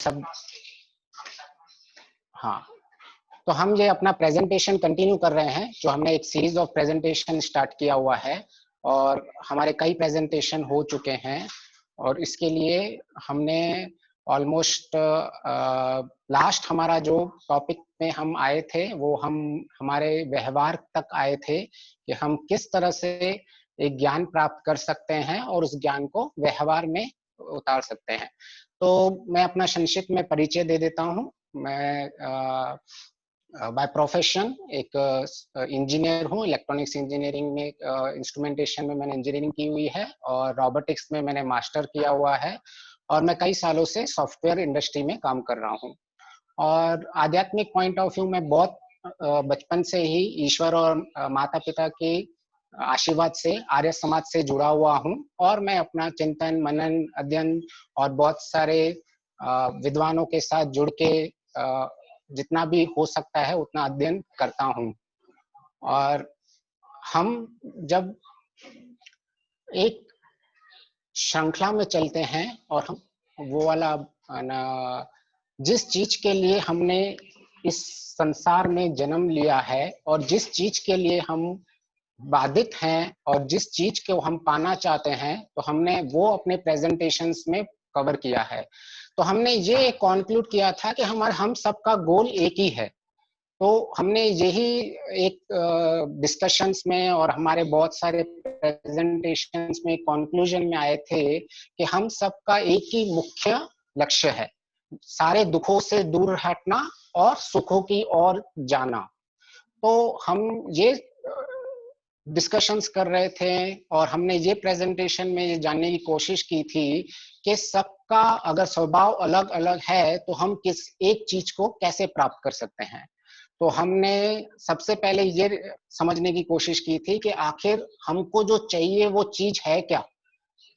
सब हाँ, तो हम ये अपना प्रेजेंटेशन कंटिन्यू कर रहे हैं, जो हमने एक सीरीज ऑफ प्रेजेंटेशन स्टार्ट किया हुआ है और हमारे कई प्रेजेंटेशन हो चुके हैं। और इसके लिए हमने ऑलमोस्ट लास्ट हमारा जो टॉपिक में हम आए थे वो हम हमारे व्यवहार तक आए थे कि हम किस तरह से एक ज्ञान प्राप्त कर सकते हैं और उस ज्ञान को व्यवहार में उतार सकते हैं। तो मैं अपना संक्षिप्त में परिचय दे देता हूँ। मैं बाय प्रोफेशन एक इंजीनियर हूँ। इलेक्ट्रॉनिक्स इंजीनियरिंग में इंस्ट्रूमेंटेशन में मैंने इंजीनियरिंग की हुई है और रोबोटिक्स में मैंने मास्टर किया हुआ है और मैं कई सालों से सॉफ्टवेयर इंडस्ट्री में काम कर रहा हूँ। और आध्यात्मिक पॉइंट ऑफ व्यू में बहुत बचपन से ही ईश्वर और माता पिता के आशीर्वाद से आर्य समाज से जुड़ा हुआ हूँ और मैं अपना चिंतन मनन अध्ययन और बहुत सारे विद्वानों के साथ जुड़ के जितना भी हो सकता है उतना अध्ययन करता हूँ। और हम जब एक श्रृंखला में चलते हैं और हम वो वाला जिस चीज के लिए हमने इस संसार में जन्म लिया है और जिस चीज के लिए हम बाधित हैं और जिस चीज को हम पाना चाहते हैं, तो हमने वो अपने प्रेजेंटेशंस में कवर किया है। तो हमने ये कंक्लूड किया था कि हम सबका गोल एक ही है। तो हमने यही एक डिस्कशंस में और हमारे बहुत सारे प्रेजेंटेशंस में कंक्लूजन में आए थे कि हम सबका एक ही मुख्य लक्ष्य है, सारे दुखों से दूर हटना और सुखों की ओर जाना। तो हम ये डिस्कशंस कर रहे थे और हमने ये प्रेजेंटेशन में ये जानने की कोशिश की थी कि सबका अगर स्वभाव अलग अलग है तो हम किस एक चीज को कैसे प्राप्त कर सकते हैं। तो हमने सबसे पहले ये समझने की कोशिश की थी कि आखिर हमको जो चाहिए वो चीज है क्या।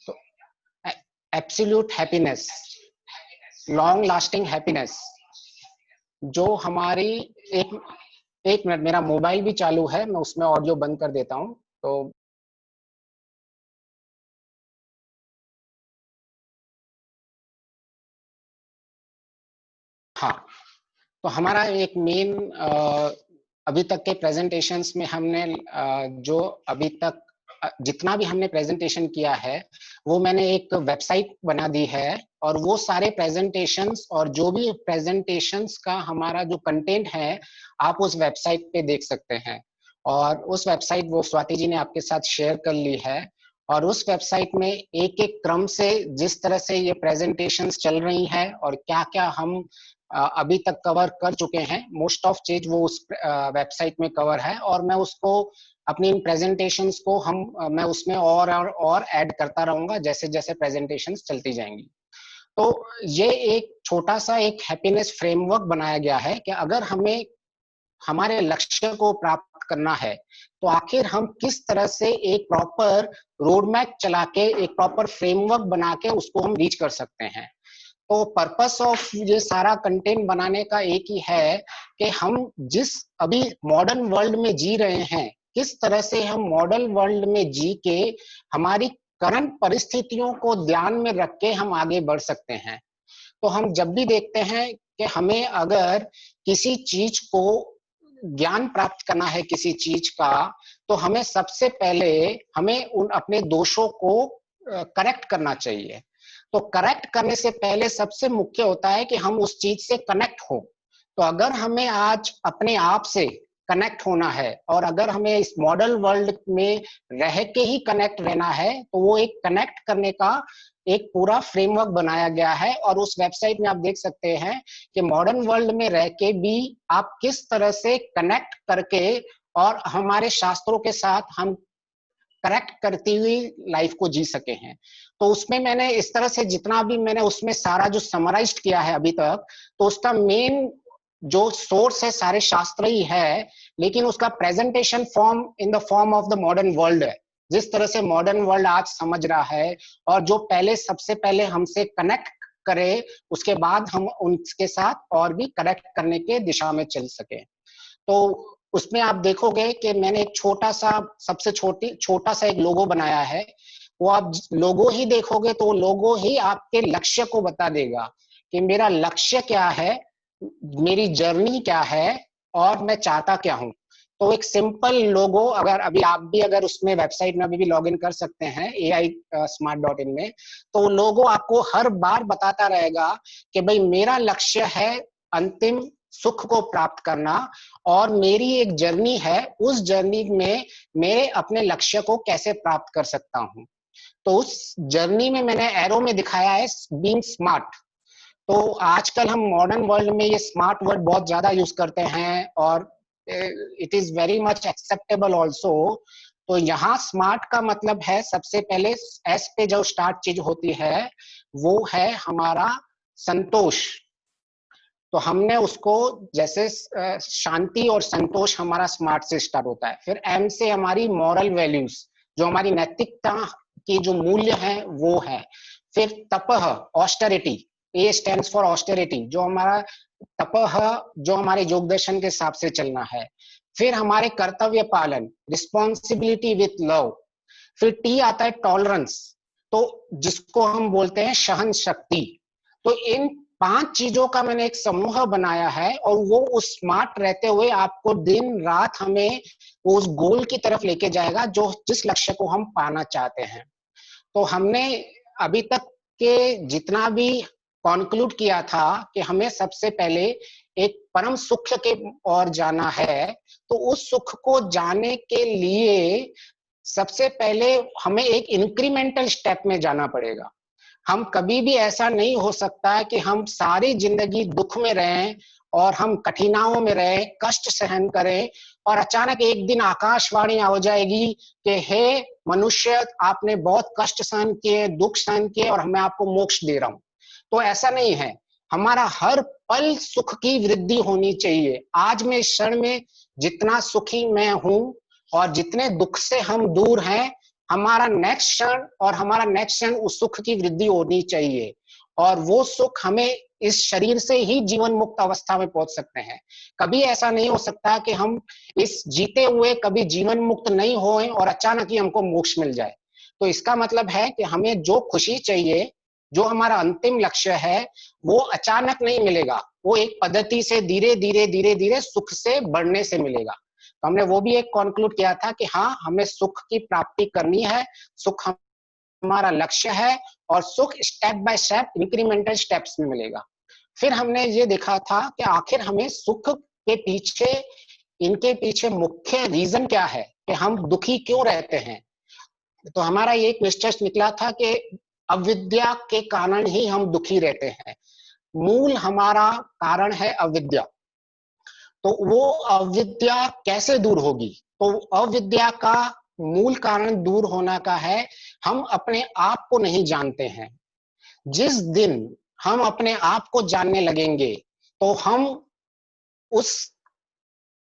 तो absolute happiness, long lasting happiness, जो हमारी एक मिनट, मेरा मोबाइल भी चालू है, मैं उसमें ऑडियो बंद कर देता हूँ। तो हाँ, तो हमारा एक मेन अभी तक के प्रेजेंटेशंस में हमने जो अभी तक जितना भी हमने प्रेजेंटेशन किया है वो मैंने एक वेबसाइट बना दी है और वो सारे प्रेजेंटेशंस और जो भी प्रेजेंटेशंस का हमारा जो कंटेंट है आप उस वेबसाइट पे देख सकते हैं। और उस वेबसाइट वो स्वाति जी ने आपके साथ शेयर कर ली है और उस वेबसाइट में एक एक क्रम से जिस तरह से ये प्रेजेंटेशंस चल रही है और क्या क्या हम अभी तक कवर कर चुके हैं, मोस्ट ऑफ चीज वो उस वेबसाइट में कवर है और मैं उसको अपनी इन प्रेजेंटेशंस को मैं उसमें और ऐड करता रहूंगा जैसे जैसे प्रेजेंटेशंस चलती जाएंगी। तो ये एक छोटा सा एक हैप्पीनेस फ्रेमवर्क बनाया गया है कि अगर हमें हमारे लक्ष्य को प्राप्त करना है तो आखिर हम किस तरह से एक प्रॉपर रोड मैप चला के एक प्रॉपर फ्रेमवर्क बना के उसको हम रीच कर सकते हैं। तो पर्पस ऑफ ये सारा कंटेंट बनाने का एक ही है कि हम जिस अभी मॉडर्न वर्ल्ड में जी रहे हैं, किस तरह से हम मॉडर्न वर्ल्ड में जी के हमारी करंट परिस्थितियों को ध्यान में रख के हम आगे बढ़ सकते हैं। तो हम जब भी देखते हैं कि हमें अगर किसी चीज को ज्ञान प्राप्त करना है किसी चीज का, तो हमें सबसे पहले हमें उन अपने दोषों को करेक्ट करना चाहिए। तो करेक्ट करने से पहले सबसे मुख्य होता है कि हम उस चीज से कनेक्ट हो। तो अगर हमें आज अपने आप से कनेक्ट होना है और अगर हमें इस मॉडल वर्ल्ड में रह के ही कनेक्ट रहना है तो वो एक कनेक्ट करने का एक पूरा फ्रेमवर्क बनाया गया है। और उस वेबसाइट में आप देख सकते हैं कि मॉडर्न वर्ल्ड में रह के भी आप किस तरह से कनेक्ट करके और हमारे शास्त्रों के साथ हम करेक्ट करती हुई लाइफ को जी सके हैं। तो उसमें मैंने इस तरह से जितना भी मैंने उसमें सारा जो समराइज किया है अभी तक, तो उसका मेन जो सोर्स है सारे शास्त्र ही है, लेकिन उसका presentation form in the form of the modern world है, जिस तरह से मॉडर्न वर्ल्ड आज समझ रहा है और जो पहले सबसे पहले हमसे कनेक्ट करे उसके बाद हम उनके साथ और भी कनेक्ट करने के दिशा में चल सके। तो उसमें आप देखोगे कि मैंने एक छोटा सा सबसे छोटा सा एक लोगो बनाया है। वो आप लोगो ही देखोगे तो लोगो ही आपके लक्ष्य को बता देगा कि मेरा लक्ष्य क्या है, मेरी जर्नी क्या है और मैं चाहता क्या हूं। तो एक सिंपल लोगो, अगर अभी आप भी अगर उसमें वेबसाइट में अभी भी लॉग इन कर सकते हैं AISmart.in में, तो लोगो आपको हर बार बताता रहेगा कि भाई मेरा लक्ष्य है अंतिम सुख को प्राप्त करना, और मेरी एक जर्नी है, उस जर्नी में मेरे अपने लक्ष्य को कैसे प्राप्त कर सकता हूं। तो उस जर्नी में मैंने एरो में दिखाया है बीइंग स्मार्ट। तो आजकल हम मॉडर्न वर्ल्ड में ये स्मार्ट वर्ड बहुत ज्यादा यूज करते हैं, और it is very much acceptable also. तो यहाँ स्मार्ट का मतलब है, सबसे पहले एस पे जो स्टार्ट चीज होती है वो है हमारा संतोष। तो हमने उसको जैसे शांति और संतोष हमारा स्मार्ट से स्टार्ट होता है। फिर एम से हमारी मॉरल वैल्यूज, जो हमारी नैतिकता की जो मूल्य है वो है। फिर तपह, austerity, A stands for austerity, जो हमारा तपह, जो हमारे योग दर्शन के हिसाब से चलना है। फिर हमारे कर्तव्य पालन, रिस्पॉन्सिबिलिटी विथ लव। फिर टी आता है टॉलरेंस, तो जिसको हम बोलते हैं सहन शक्ति। तो इन 5 चीजों का मैंने एक समूह बनाया है, और वो उस स्मार्ट रहते हुए आपको दिन रात हमें उस गोल की तरफ लेके जाएगा जो जिस लक्ष्य को हम पाना चाहते हैं। तो हमने अभी तक के जितना भी कॉन्क्लूड किया था कि हमें सबसे पहले एक परम सुख के ओर जाना है, तो उस सुख को जाने के लिए सबसे पहले हमें एक इंक्रीमेंटल स्टेप में जाना पड़ेगा। हम कभी भी ऐसा नहीं हो सकता है कि हम सारी जिंदगी दुख में रहें और हम कठिनाइयों में रहें, कष्ट सहन करें, और अचानक एक दिन आकाशवाणी हो जाएगी कि हे मनुष्य, आपने बहुत कष्ट सहन किए, दुख सहन किए, और मैं आपको मोक्ष दे रहा हूं। तो ऐसा नहीं है। हमारा हर पल सुख की वृद्धि होनी चाहिए। आज में इस क्षण में जितना सुखी मैं हूं और जितने दुख से हम दूर हैं, हमारा नेक्स्ट क्षण और हमारा नेक्स्ट क्षण उस सुख की वृद्धि होनी चाहिए। और वो सुख हमें इस शरीर से ही जीवन मुक्त अवस्था में पहुंच सकते हैं। कभी ऐसा नहीं हो सकता कि हम इस जीते हुए कभी जीवन मुक्त नहीं होए और अचानक ही हमको मोक्ष मिल जाए। तो इसका मतलब है कि हमें जो खुशी चाहिए, जो हमारा अंतिम लक्ष्य है, वो अचानक नहीं मिलेगा, वो एक पद्धति से धीरे धीरे धीरे धीरे सुख से बढ़ने से मिलेगा। तो हमने वो भी एक कॉन्क्लूड किया था कि हाँ, हमें सुख की प्राप्ति करनी है, सुख हमारा लक्ष्य है, और सुख step by step incremental steps में मिलेगा। फिर हमने ये देखा था कि आखिर हमें सुख के पीछे, इनके पीछे मुख्य रीजन क्या है कि हम दुखी क्यों रहते हैं। तो हमारा ये एक निष्कर्ष निकला था कि अविद्या के कारण ही हम दुखी रहते हैं। मूल हमारा कारण है अविद्या। तो वो अविद्या कैसे दूर होगी? तो अविद्या का मूल कारण दूर होना का है, हम अपने आप को नहीं जानते हैं। जिस दिन हम अपने आप को जानने लगेंगे, तो हम उस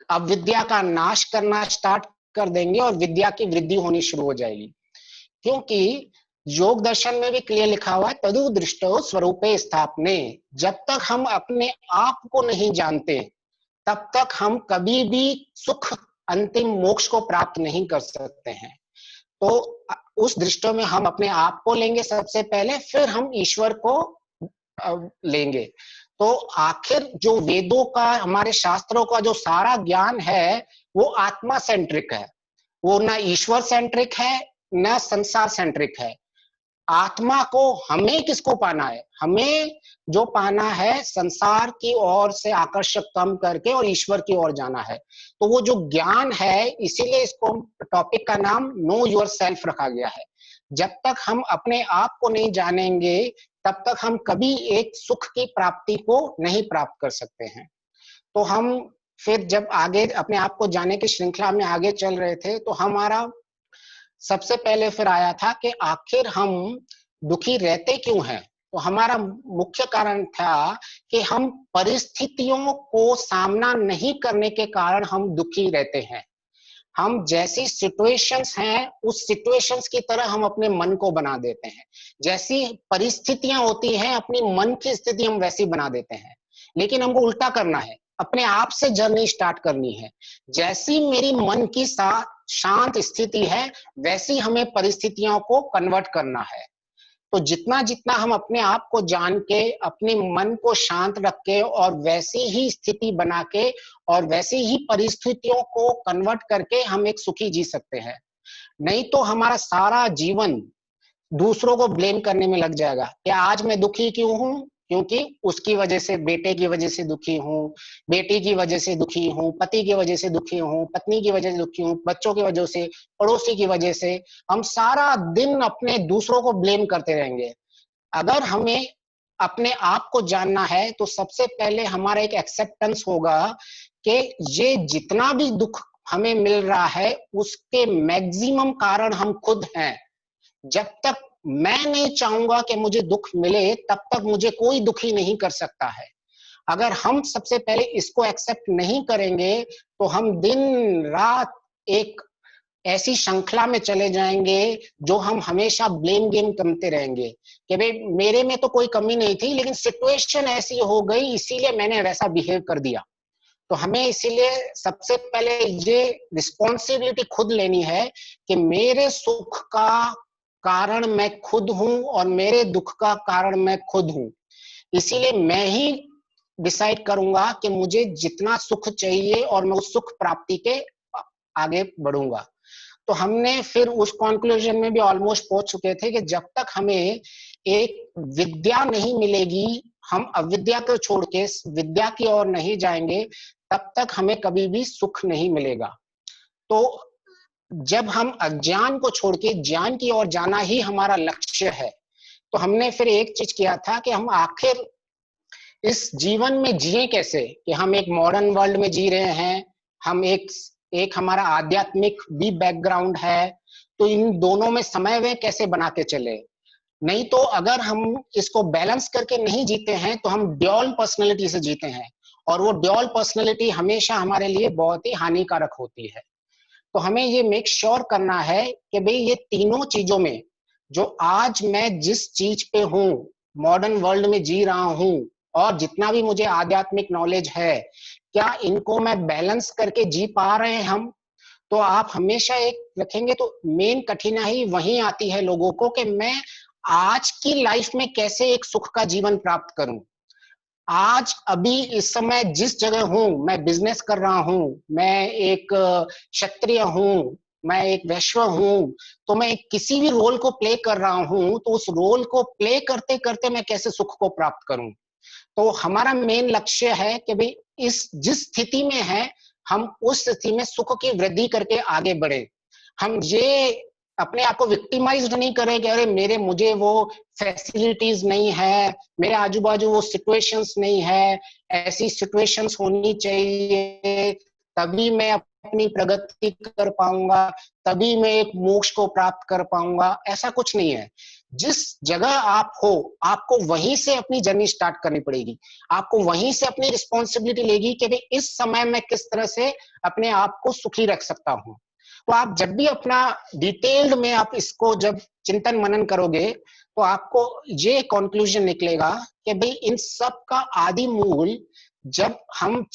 अविद्या का नाश करना स्टार्ट कर देंगे और विद्या की वृद्धि होनी शुरू हो जाएगी। क्योंकि योग दर्शन में भी क्लियर लिखा हुआ है, तदु दृष्टो स्वरूपे स्थापने। जब तक हम अपने आप को नहीं जानते, तब तक हम कभी भी सुख, अंतिम मोक्ष को प्राप्त नहीं कर सकते हैं। तो उस दृष्टि में हम अपने आप को लेंगे सबसे पहले, फिर हम ईश्वर को लेंगे। तो आखिर जो वेदों का, हमारे शास्त्रों का जो सारा ज्ञान है, वो आत्मा सेंट्रिक है। वो ना ईश्वर सेंट्रिक है, ना संसार सेंट्रिक है। आत्मा को हमें किसको पाना है? हमें जो पाना है, संसार की ओर से आकर्षक कम करके और ईश्वर की ओर जाना है। तो वो जो ज्ञान है, इसीलिए इसको टॉपिक का नाम नो योर सेल्फ रखा गया है। जब तक हम अपने आप को नहीं जानेंगे, तब तक हम कभी एक सुख की प्राप्ति को नहीं प्राप्त कर सकते हैं। तो हम फिर जब आगे अपने आप को जाने की श्रृंखला में आगे चल रहे थे, तो हमारा सबसे पहले फिर आया था कि आखिर हम दुखी रहते क्यों हैं। तो हमारा मुख्य कारण था कि हम परिस्थितियों को सामना नहीं करने के कारण हम दुखी रहते हैं। हम जैसी सिचुएशंस हैं, उस सिचुएशंस की तरह हम अपने मन को बना देते हैं। जैसी परिस्थितियां होती हैं, अपनी मन की स्थिति हम वैसी बना देते हैं। लेकिन हमको उल्टा करना है, अपने आप से जर्नी स्टार्ट करनी है। जैसी मेरी मन की शांत स्थिति है, वैसी हमें परिस्थितियों को कन्वर्ट करना है। तो जितना जितना हम अपने आप को जान के, अपने मन को शांत रख के और वैसी ही स्थिति बना के और वैसी ही परिस्थितियों को कन्वर्ट करके हम एक सुखी जी सकते हैं। नहीं तो हमारा सारा जीवन दूसरों को ब्लेम करने में लग जाएगा कि आज मैं दुखी क्यों हूं, क्योंकि उसकी वजह से, बेटे की वजह से दुखी हूं, बेटी की वजह से दुखी हूं, पति की वजह से दुखी हूं, पत्नी की वजह से दुखी हूं, बच्चों की वजह से, पड़ोसी की वजह से। हम सारा दिन अपने दूसरों को ब्लेम करते रहेंगे। अगर हमें अपने आप को जानना है तो सबसे पहले हमारा एक एक्सेप्टेंस होगा कि ये जितना भी दुख हमें मिल रहा है उसके मैक्सिमम कारण हम खुद हैं। जब तक मैं नहीं चाहूंगा कि मुझे दुख मिले, तब तक मुझे कोई दुखी नहीं कर सकता है। अगर हम सबसे पहले इसको एक्सेप्ट नहीं करेंगे तो हम दिन रात एक ऐसी श्रृंखला में चले जाएंगे जो हम हमेशा ब्लेम गेम करते रहेंगे कि भाई मेरे में तो कोई कमी नहीं थी, लेकिन सिचुएशन ऐसी हो गई इसीलिए मैंने वैसा बिहेव कर दिया। तो हमें इसीलिए सबसे पहले ये रिस्पॉन्सिबिलिटी खुद लेनी है कि मेरे सुख का कारण मैं खुद हूं और मेरे दुख का कारण मैं खुद हूं। इसीलिए मैं ही डिसाइड करूंगा कि मुझे जितना सुख चाहिए और मैं उस सुख प्राप्ति के आगे बढ़ूंगा। तो हमने फिर उस कंक्लूजन में भी ऑलमोस्ट पहुंच चुके थे कि जब तक हमें एक विद्या नहीं मिलेगी, हम अविद्या को छोड़ के विद्या की ओर नहीं जाएंगे, तब तक हमें कभी भी सुख नहीं मिलेगा। तो जब हम अज्ञान को छोड़ के ज्ञान की ओर जाना ही हमारा लक्ष्य है, तो हमने फिर एक चीज किया था कि हम आखिर इस जीवन में जिए कैसे, कि हम एक मॉडर्न वर्ल्ड में जी रहे हैं, हम एक हमारा आध्यात्मिक भी बैकग्राउंड है, तो इन दोनों में समन्वय कैसे बना के चले। नहीं तो अगर हम इसको बैलेंस करके नहीं जीते हैं तो हम ड्यूअल पर्सनैलिटी से जीते हैं, और वो ड्यूअल पर्सनैलिटी हमेशा हमारे लिए बहुत ही हानिकारक होती है। तो हमें ये मेक श्योर करना है कि भाई ये तीनों चीजों में, जो आज मैं जिस चीज पे हूँ, मॉडर्न वर्ल्ड में जी रहा हूँ, और जितना भी मुझे आध्यात्मिक नॉलेज है, क्या इनको मैं बैलेंस करके जी पा रहे हैं हम। तो आप हमेशा एक रखेंगे तो मेन कठिनाई वहीं आती है लोगों को कि मैं आज की लाइफ में कैसे एक सुख का जीवन प्राप्त करूं। आज अभी इस समय जिस जगह हूं, मैं बिजनेस कर रहा हूं, मैं एक क्षत्रिय हूं, मैं एक वैश्य हूं, तो मैं किसी भी रोल को प्ले कर रहा हूं, तो उस रोल को प्ले करते करते मैं कैसे सुख को प्राप्त करूं। तो हमारा मेन लक्ष्य है कि भाई इस जिस स्थिति में है, हम उस स्थिति में सुख की वृद्धि करके आगे बढ़े। हम ये अपने आप को विक्टिमाइज नहीं करें कि अरे मुझे वो फैसिलिटीज नहीं है, मेरे आजू बाजू वो सिचुएशंस नहीं है, ऐसी सिचुएशंस होनी चाहिए तभी मैं अपनी प्रगति कर पाऊंगा, तभी मैं एक मोक्ष को प्राप्त कर पाऊंगा। ऐसा कुछ नहीं है। जिस जगह आप हो, आपको वहीं से अपनी जर्नी स्टार्ट करनी पड़ेगी। आपको वहीं से अपनी रिस्पॉन्सिबिलिटी लेगी कि भाई इस समय मैं किस तरह से अपने आप को सुखी रख सकता हूँ। तो आप जब भी अपना डिटेल्ड में आप इसको जब चिंतन मनन करोगे तो आपको ये कंक्लूजन निकलेगा कि भाई इन सब का आदि मूल, जब हम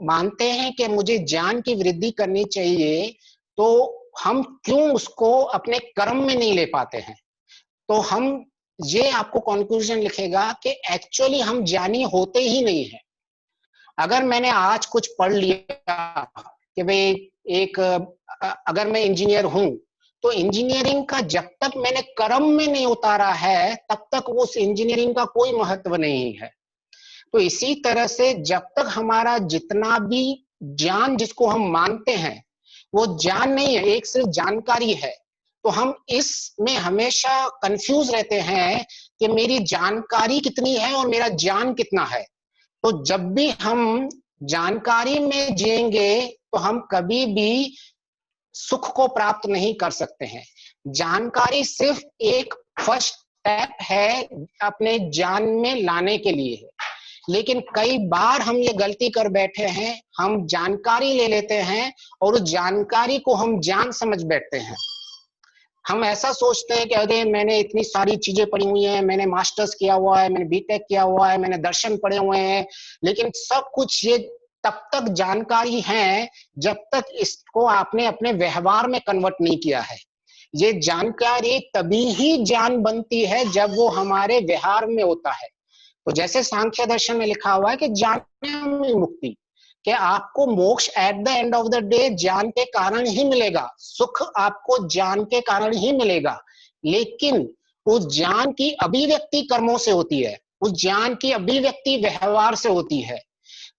मानते हैं कि मुझे ज्ञान की वृद्धि करनी चाहिए, तो हम क्यों उसको अपने कर्म में नहीं ले पाते हैं। तो हम ये आपको कंक्लूजन लिखेगा कि एक्चुअली हम ज्ञानी होते ही नहीं है। अगर मैंने आज कुछ पढ़ लिया कि भाई एक अगर मैं इंजीनियर हूं, तो इंजीनियरिंग का जब तक मैंने कर्म में नहीं उतारा है, तब तक उस इंजीनियरिंग का कोई महत्व नहीं है। तो इसी तरह से जब तक हमारा जितना भी ज्ञान जिसको हम मानते हैं वो ज्ञान नहीं है, एक सिर्फ जानकारी है, तो हम इसमें हमेशा कंफ्यूज रहते हैं कि मेरी जानकारी कितनी है और मेरा ज्ञान कितना है। तो जब भी हम जानकारी में जिएंगे तो हम कभी भी सुख को प्राप्त नहीं कर सकते हैं। जानकारी सिर्फ एक फर्स्ट स्टेप है अपने ज्ञान में लाने के लिए है। लेकिन कई बार हम ये गलती कर बैठे हैं, हम जानकारी ले लेते हैं और उस जानकारी को हम ज्ञान समझ बैठते हैं। हम ऐसा सोचते हैं कि अरे मैंने इतनी सारी चीजें पढ़ी हुई हैं, मैंने मास्टर्स किया हुआ है, मैंने बीटेक किया हुआ है, मैंने दर्शन पढ़े हुए हैं, लेकिन सब कुछ ये तब तक जानकारी है जब तक इसको आपने अपने व्यवहार में कन्वर्ट नहीं किया है। ये जानकारी तभी ही ज्ञान बनती है जब वो हमारे व्यवहार में होता है। तो जैसे सांख्य दर्शन में लिखा हुआ है कि जानने में मुक्ति, कि आपको मोक्ष at the end of the day ज्ञान के कारण ही मिलेगा, सुख आपको ज्ञान के कारण ही मिलेगा, लेकिन उस ज्ञान की अभिव्यक्ति कर्मों से होती है, उस ज्ञान की अभिव्यक्ति व्यवहार से होती है।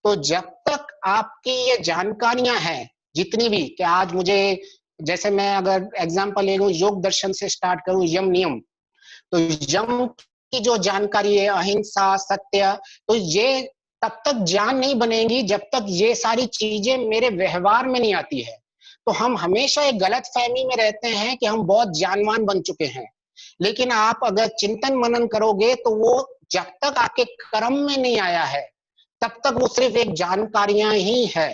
तो जब तक आपकी ये जानकारियां हैं जितनी भी, कि आज मुझे, जैसे मैं अगर एग्जांपल ले लूं, योग दर्शन से स्टार्ट करूं, यम नियम, तो यम की जो जानकारी है, अहिंसा, सत्य, तो ये तब तक ज्ञान नहीं बनेगी जब तक ये सारी चीजें मेरे व्यवहार में नहीं आती है। तो हम हमेशा एक गलत फहमी में रहते हैं कि हम बहुत ज्ञानवान बन चुके हैं, लेकिन आप अगर चिंतन मनन करोगे तो वो जब तक आपके कर्म में नहीं आया है तब तक वो सिर्फ एक जानकारियां ही है।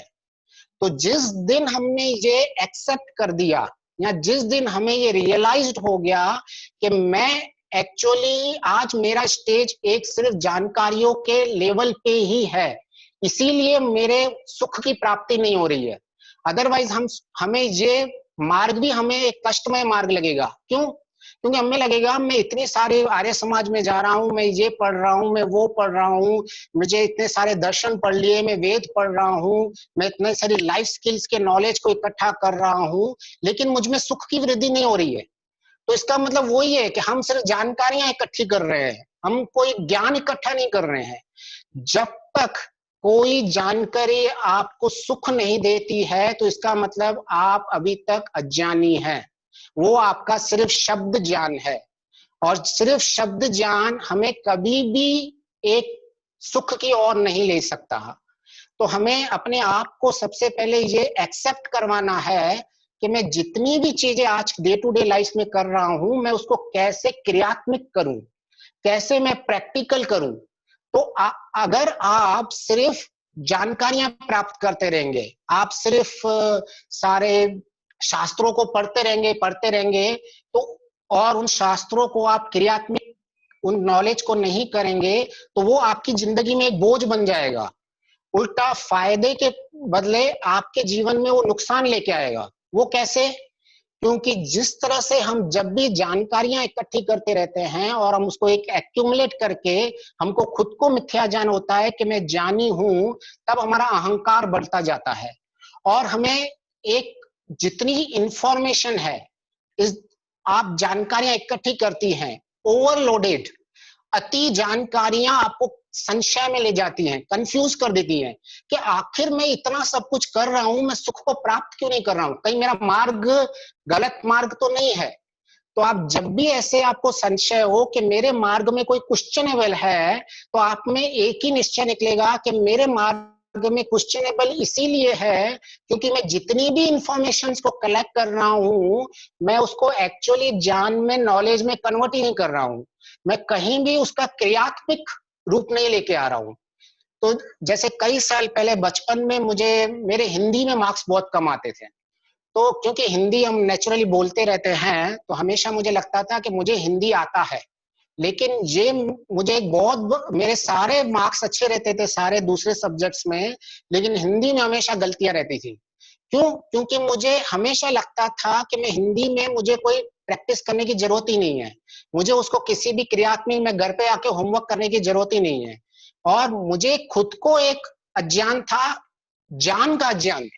तो जिस दिन हमने ये एक्सेप्ट कर दिया, या जिस दिन हमें ये रियलाइज्ड हो गया कि मैं एक्चुअली आज मेरा स्टेज एक सिर्फ जानकारियों के लेवल पे ही है, इसीलिए मेरे सुख की प्राप्ति नहीं हो रही है, अदरवाइज हमें ये मार्ग भी हमें एक कष्टमय मार्ग लगेगा। क्यों? क्योंकि हमें लगेगा मैं इतनी सारे आर्य समाज में जा रहा हूं, मैं ये पढ़ रहा हूं, मैं वो पढ़ रहा हूं, मुझे इतने सारे दर्शन पढ़ लिए, मैं वेद पढ़ रहा हूं, मैं इतने सारी लाइफ स्किल्स के नॉलेज को इकट्ठा कर रहा हूं, लेकिन मुझ में सुख की वृद्धि नहीं हो रही है। तो इसका मतलब वही है कि हम सिर्फ जानकारियां इकट्ठी कर रहे हैं, हम कोई ज्ञान इकट्ठा नहीं कर रहे हैं। जब तक कोई जानकारी आपको सुख नहीं देती है तो इसका मतलब आप अभी तक अज्ञानी हैं, वो आपका सिर्फ शब्द ज्ञान है, और सिर्फ शब्द ज्ञान हमें कभी भी एक सुख की ओर नहीं ले सकता। तो हमें अपने आप को सबसे पहले ये एक्सेप्ट करवाना है कि मैं जितनी भी चीजें आज डे टू डे लाइफ में कर रहा हूं, मैं उसको कैसे क्रियात्मक करूं, कैसे मैं प्रैक्टिकल करूं। तो अगर आप सिर्फ जानकारियां प्राप्त करते रहेंगे, आप सिर्फ सारे शास्त्रों को पढ़ते रहेंगे, तो और उन शास्त्रों को आप क्रियात्मक उन नॉलेज को नहीं करेंगे, तो वो आपकी जिंदगी में एक बोझ बन जाएगा, उल्टा फायदे के बदले आपके जीवन में वो नुकसान लेके आएगा। वो कैसे? क्योंकि जिस तरह से हम जब भी जानकारियां इकट्ठी करते रहते हैं और हम उसको एक एक्यूमुलेट करके हमको खुद को मिथ्या ज्ञान होता है कि मैं ज्ञानी हूं, तब हमारा अहंकार बढ़ता जाता है, और हमें एक जितनी इंफॉर्मेशन है, इस आप जानकारियां इकट्ठी करती हैं, ओवरलोडेड अति जानकारियां आपको संशय में ले जाती हैं, कंफ्यूज कर देती हैं कि आखिर मैं इतना सब कुछ कर रहा हूं, मैं सुख को प्राप्त क्यों नहीं कर रहा हूं, कहीं मेरा मार्ग गलत मार्ग तो नहीं है। तो आप जब भी ऐसे आपको संशय हो कि मेरे मार्ग में कोई क्वेश्चनेबल है, तो आप में एक ही निश्चय निकलेगा कि मेरे मार्ग में क्वेश्चनेबल इसीलिए है क्योंकि मैं जितनी भी इंफॉर्मेशन को कलेक्ट कर रहा हूं, मैं उसको एक्चुअली ज्ञान में, नॉलेज में कन्वर्ट ही नहीं कर रहा हूं, मैं कहीं भी उसका क्रियात्मक रूप नहीं लेके आ रहा हूं। तो जैसे कई साल पहले बचपन में मुझे मेरे हिंदी में मार्क्स बहुत कम आते थे, तो क्योंकि हिंदी हम नेचुरली बोलते रहते हैं, तो हमेशा मुझे लगता था कि मुझे हिंदी आता है, लेकिन ये मुझे एक बहुत, मेरे सारे मार्क्स अच्छे रहते थे सारे दूसरे सब्जेक्ट्स में, लेकिन हिंदी में हमेशा गलतियां रहती थी। क्यों? क्योंकि मुझे हमेशा लगता था कि मैं हिंदी में, मुझे कोई प्रैक्टिस करने की जरूरत ही नहीं है, मुझे उसको किसी भी क्रियात्मक में घर पे आके होमवर्क करने की जरूरत ही नहीं है, और मुझे खुद को एक अज्ञान था, ज्ञान का अज्ञान,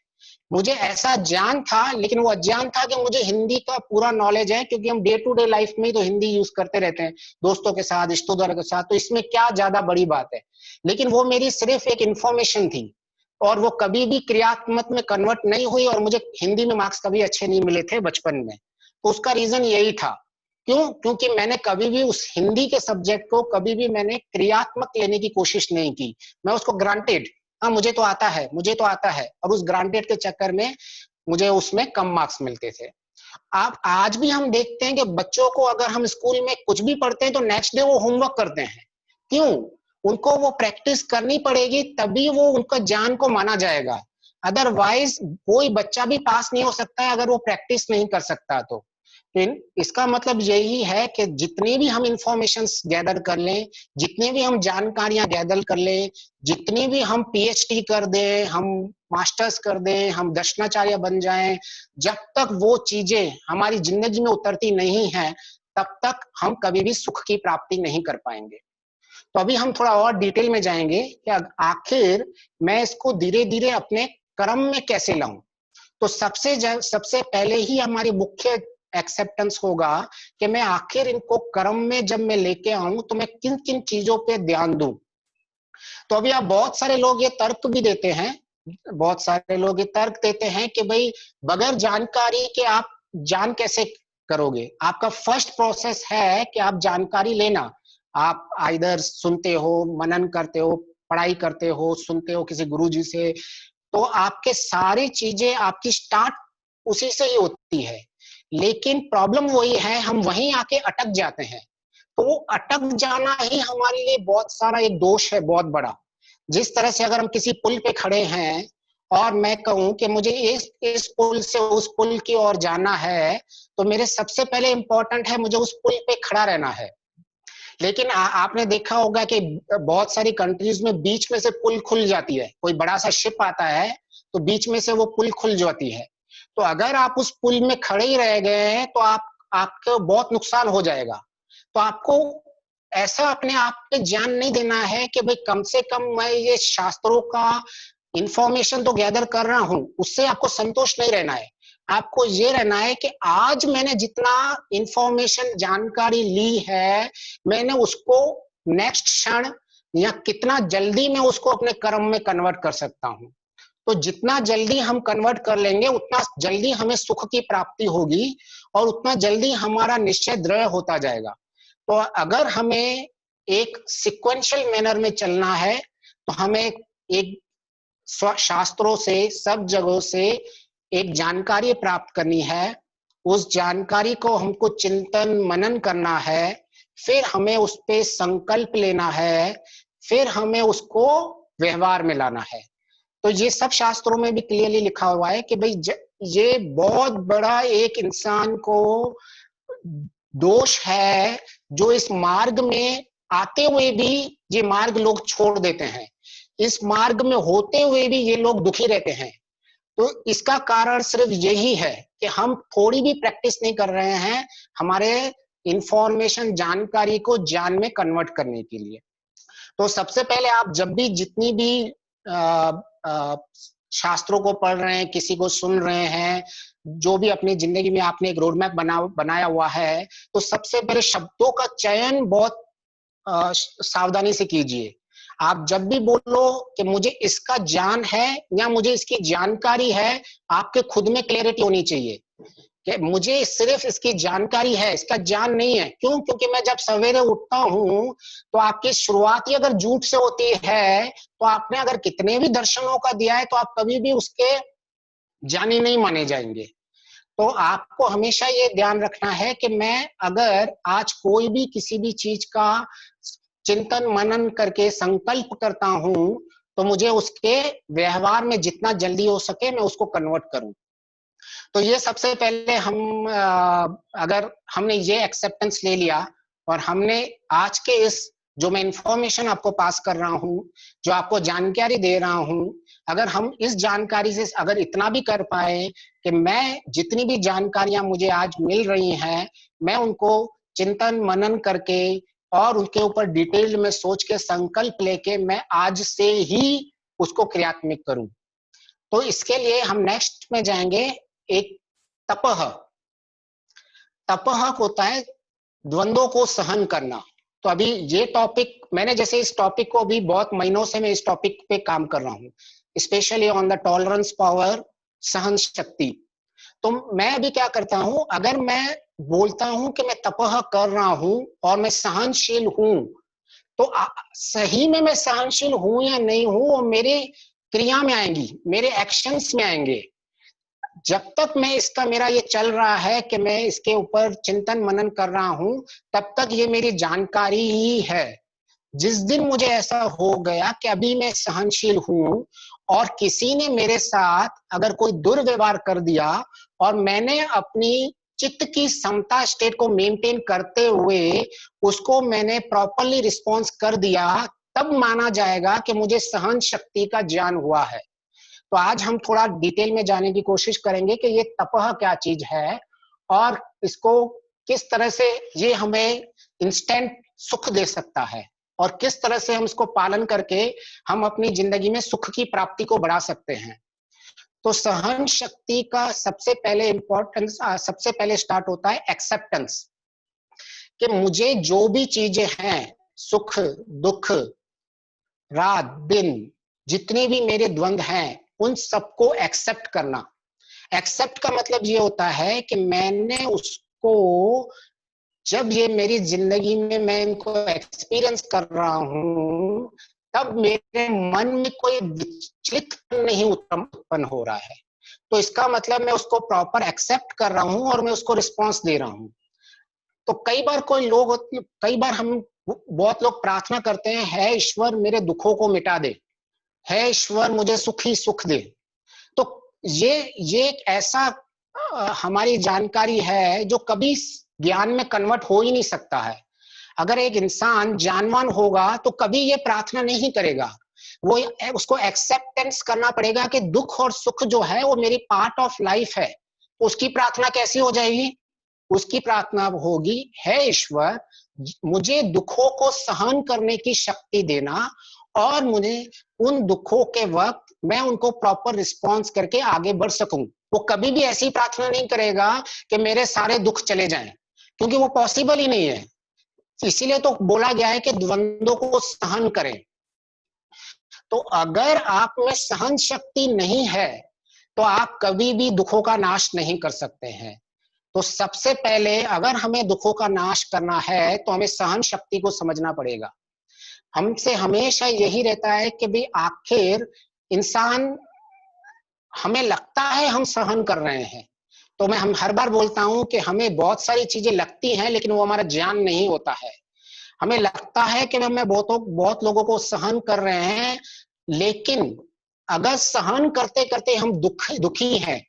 मुझे ऐसा ज्ञान था, लेकिन वो अज्ञान था कि मुझे हिंदी का पूरा नॉलेज है, क्योंकि हम डे टू डे लाइफ में ही तो हिंदी यूज करते रहते हैं, दोस्तों के साथ, रिश्तेदारों के साथ, तो इसमें क्या ज्यादा बड़ी बात है। लेकिन वो मेरी सिर्फ एक इंफॉर्मेशन थी, और वो कभी भी क्रियात्मक में कन्वर्ट नहीं हुई, और मुझे हिंदी में मार्क्स कभी अच्छे नहीं मिले थे बचपन में। तो उसका रीजन यही था। क्यों? क्योंकि मैंने कभी भी उस हिंदी के सब्जेक्ट को कभी भी मैंने क्रियात्मक लेने की कोशिश नहीं की, मैं उसको ग्रांटेड, हाँ मुझे तो आता है, मुझे तो आता है, और उस ग्रांटेड के चक्कर में मुझे उसमें कम मार्क्स मिलते थे। आप आज भी हम देखते हैं कि बच्चों को अगर हम स्कूल में कुछ भी पढ़ते हैं तो नेक्स्ट डे वो होमवर्क करते हैं। क्यों? उनको वो प्रैक्टिस करनी पड़ेगी, तभी वो उनका ज्ञान को माना जाएगा, अदरवाइज कोई बच्चा भी पास नहीं हो सकता है अगर वो प्रैक्टिस नहीं कर सकता। तो इसका मतलब यही है कि जितनी भी हम इंफॉर्मेशंस गैदर कर लें, जितनी भी हम जानकारियां गैदर कर लें, जितनी भी हम पीएचडी कर दें, हम मास्टर्स कर दें, हम दर्शनाचार्य बन जाएं, जब तक वो चीजें हमारी जिंदगी में उतरती नहीं है, तब तक हम कभी भी सुख की प्राप्ति नहीं कर पाएंगे। तो अभी हम थोड़ा और डिटेल में जाएंगे कि आखिर मैं इसको धीरे धीरे अपने कर्म में कैसे लाऊं। तो सबसे पहले ही हमारी मुख्य एक्सेप्टेंस होगा कि मैं आखिर इनको कर्म में जब मैं लेके आऊं तो मैं किन किन चीजों पे ध्यान दूं। तो अभी आप बहुत सारे लोग ये तर्क भी देते हैं, बहुत सारे लोग ये तर्क देते हैं कि भाई बगैर जानकारी के आप जान कैसे करोगे। आपका फर्स्ट प्रोसेस है कि आप जानकारी लेना। आप आइदर सुनते हो, मनन करते हो, पढ़ाई करते हो, सुनते हो किसी गुरुजी से, तो आपके सारी चीजें आपकी स्टार्ट उसी से ही होती है। लेकिन प्रॉब्लम वही है, हम वहीं आके अटक जाते हैं। तो वो अटक जाना ही हमारे लिए बहुत सारा एक दोष है, बहुत बड़ा। जिस तरह से अगर हम किसी पुल पे खड़े हैं और मैं कहूं कि मुझे इस पुल से उस पुल की ओर जाना है, तो मेरे सबसे पहले इंपॉर्टेंट है मुझे उस पुल पे खड़ा रहना है। लेकिन आपने देखा होगा कि बहुत सारी कंट्रीज में बीच में से पुल खुल जाती है, कोई बड़ा सा शिप आता है तो बीच में से वो पुल खुल जाती है। तो अगर आप उस पुल में खड़े ही रह गए हैं तो आपको बहुत नुकसान हो जाएगा। तो आपको ऐसा अपने आप पे ज्ञान नहीं देना है कि भाई कम से कम मैं ये शास्त्रों का इंफॉर्मेशन तो गैदर कर रहा हूं, उससे आपको संतोष नहीं रहना है। आपको ये रहना है कि आज मैंने जितना इंफॉर्मेशन जानकारी ली है, मैंने उसको नेक्स्ट क्षण या कितना जल्दी मैं उसको अपने कर्म में कन्वर्ट कर सकता हूं। तो जितना जल्दी हम कन्वर्ट कर लेंगे उतना जल्दी हमें सुख की प्राप्ति होगी और उतना जल्दी हमारा निश्चय दृढ़ होता जाएगा। तो अगर हमें एक सिक्वेंशियल मैनर में चलना है तो हमें एक शास्त्रों से, सब जगहों से एक जानकारी प्राप्त करनी है। उस जानकारी को हमको चिंतन मनन करना है, फिर हमें उस पे संकल्प लेना है, फिर हमें उसको व्यवहार में लाना है। तो ये सब शास्त्रों में भी क्लियरली लिखा हुआ है कि भाई ये बहुत बड़ा एक इंसान को दोष है जो इस मार्ग में आते हुए भी ये मार्ग लोग छोड़ देते हैं, इस मार्ग में होते हुए भी ये लोग दुखी रहते हैं। तो इसका कारण सिर्फ यही है कि हम थोड़ी भी प्रैक्टिस नहीं कर रहे हैं हमारे इंफॉर्मेशन, जानकारी को ज्ञान में कन्वर्ट करने के लिए। तो सबसे पहले आप जब भी जितनी भी शास्त्रों को पढ़ रहे हैं, किसी को सुन रहे हैं, जो भी अपनी जिंदगी में आपने एक रोड मैप बनाया हुआ है, तो सबसे पहले शब्दों का चयन बहुत सावधानी से कीजिए। आप जब भी बोलो कि मुझे इसका ज्ञान है या मुझे इसकी जानकारी है, आपके खुद में क्लैरिटी होनी चाहिए कि मुझे सिर्फ इसकी जानकारी है, इसका ज्ञान नहीं है। क्यों? क्योंकि मैं जब सवेरे उठता हूं तो आपकी शुरुआत ही अगर झूठ से होती है, तो आपने अगर कितने भी दर्शनों का दिया है तो आप कभी भी उसके ज्ञानी नहीं माने जाएंगे। तो आपको हमेशा ये ध्यान रखना है कि मैं अगर आज कोई भी किसी भी चीज का चिंतन मनन करके संकल्प करता हूं, तो मुझे उसके व्यवहार में जितना जल्दी हो सके मैं उसको कन्वर्ट करूं। तो ये सबसे पहले हम अगर हमने ये एक्सेप्टेंस ले लिया और हमने आज के इस जो मैं इंफॉर्मेशन आपको पास कर रहा हूं, जो आपको जानकारी दे रहा हूं, अगर हम इस जानकारी से अगर इतना भी कर पाए कि मैं जितनी भी जानकारियां मुझे आज मिल रही हैं, मैं उनको चिंतन मनन करके और उनके ऊपर डिटेल में सोच के संकल्प लेके मैं आज से ही उसको क्रियात्मक करूं। तो इसके लिए हम नेक्स्ट में जाएंगे एक तपह। तपह होता है द्वंद्वों को सहन करना। तो अभी ये टॉपिक मैंने जैसे इस टॉपिक को अभी बहुत महीनों से मैं इस टॉपिक पे काम कर रहा हूँ, specially on the tolerance power, सहन शक्ति। तो मैं अभी क्या करता हूँ, अगर मैं बोलता हूँ कि मैं तपह कर रहा हूँ और मैं सहनशील हूँ, तो सही में मैं सहनशील हूँ या नहीं हूँ वो मेरे क्रिया में आएंगी, मेरे एक्शंस में आएंगे। जब तक मैं इसका मेरा ये चल रहा है कि मैं इसके ऊपर चिंतन मनन कर रहा हूं, तब तक ये मेरी जानकारी ही है। जिस दिन मुझे ऐसा हो गया कि अभी मैं सहनशील हूं और किसी ने मेरे साथ अगर कोई दुर्व्यवहार कर दिया और मैंने अपनी चित्त की समता स्टेट को मेंटेन करते हुए उसको मैंने प्रॉपरली रिस्पॉन्स कर दिया, तब माना जाएगा कि मुझे सहन शक्ति का ज्ञान हुआ है। तो आज हम थोड़ा डिटेल में जाने की कोशिश करेंगे कि ये तपह क्या चीज है और इसको किस तरह से ये हमें इंस्टेंट सुख दे सकता है और किस तरह से हम इसको पालन करके हम अपनी जिंदगी में सुख की प्राप्ति को बढ़ा सकते हैं। तो सहन शक्ति का सबसे पहले इंपॉर्टेंस, सबसे पहले स्टार्ट होता है एक्सेप्टेंस, कि मुझे जो भी चीजें हैं, सुख दुख रात दिन, जितने भी मेरे द्वंद्व हैं, उन सबको एक्सेप्ट करना। एक्सेप्ट का मतलब ये होता है कि मैंने उसको, जब ये मेरी जिंदगी में मैं इनको एक्सपीरियंस कर रहा हूं, तब मेरे मन में कोई विचलित नहीं उत्पन्न हो रहा है। तो इसका मतलब मैं उसको प्रॉपर एक्सेप्ट कर रहा हूं और मैं उसको रिस्पॉन्स दे रहा हूं। तो कई बार हम बहुत लोग प्रार्थना करते हैं, है ईश्वर मेरे दुखों को मिटा दे, है ईश्वर मुझे सुखी सुख दे। तो ये एक ऐसा हमारी जानकारी है जो कभी ज्ञान में कन्वर्ट हो ही नहीं सकता है। अगर एक इंसान ज्ञानवान होगा तो कभी ये प्रार्थना नहीं करेगा, वो उसको एक्सेप्टेंस करना पड़ेगा कि दुख और सुख जो है वो मेरी पार्ट ऑफ लाइफ है। उसकी प्रार्थना कैसी हो जाएगी? उसकी प्रार्थना होगी, है ईश्वर मुझे दुखों को सहन करने की शक्ति देना और मुझे उन दुखों के वक्त मैं उनको प्रॉपर रिस्पॉन्स करके आगे बढ़ सकूं। वो कभी भी ऐसी प्रार्थना नहीं करेगा कि मेरे सारे दुख चले जाएं, क्योंकि वो पॉसिबल ही नहीं है। इसीलिए तो बोला गया है कि द्वंद्वों को सहन करें। तो अगर आप में सहन शक्ति नहीं है तो आप कभी भी दुखों का नाश नहीं कर सकते हैं। तो सबसे पहले अगर हमें दुखों का नाश करना है तो हमें सहन शक्ति को समझना पड़ेगा। हमसे हमेशा यही रहता है कि भाई आखिर इंसान, हमें लगता है हम सहन कर रहे हैं, तो हम हर बार बोलता हूं कि हमें बहुत सारी चीजें लगती हैं लेकिन वो हमारा ज्ञान नहीं होता है। हमें लगता है कि हम बहुत लोगों को सहन कर रहे हैं, लेकिन अगर सहन करते करते हम दुखी हैं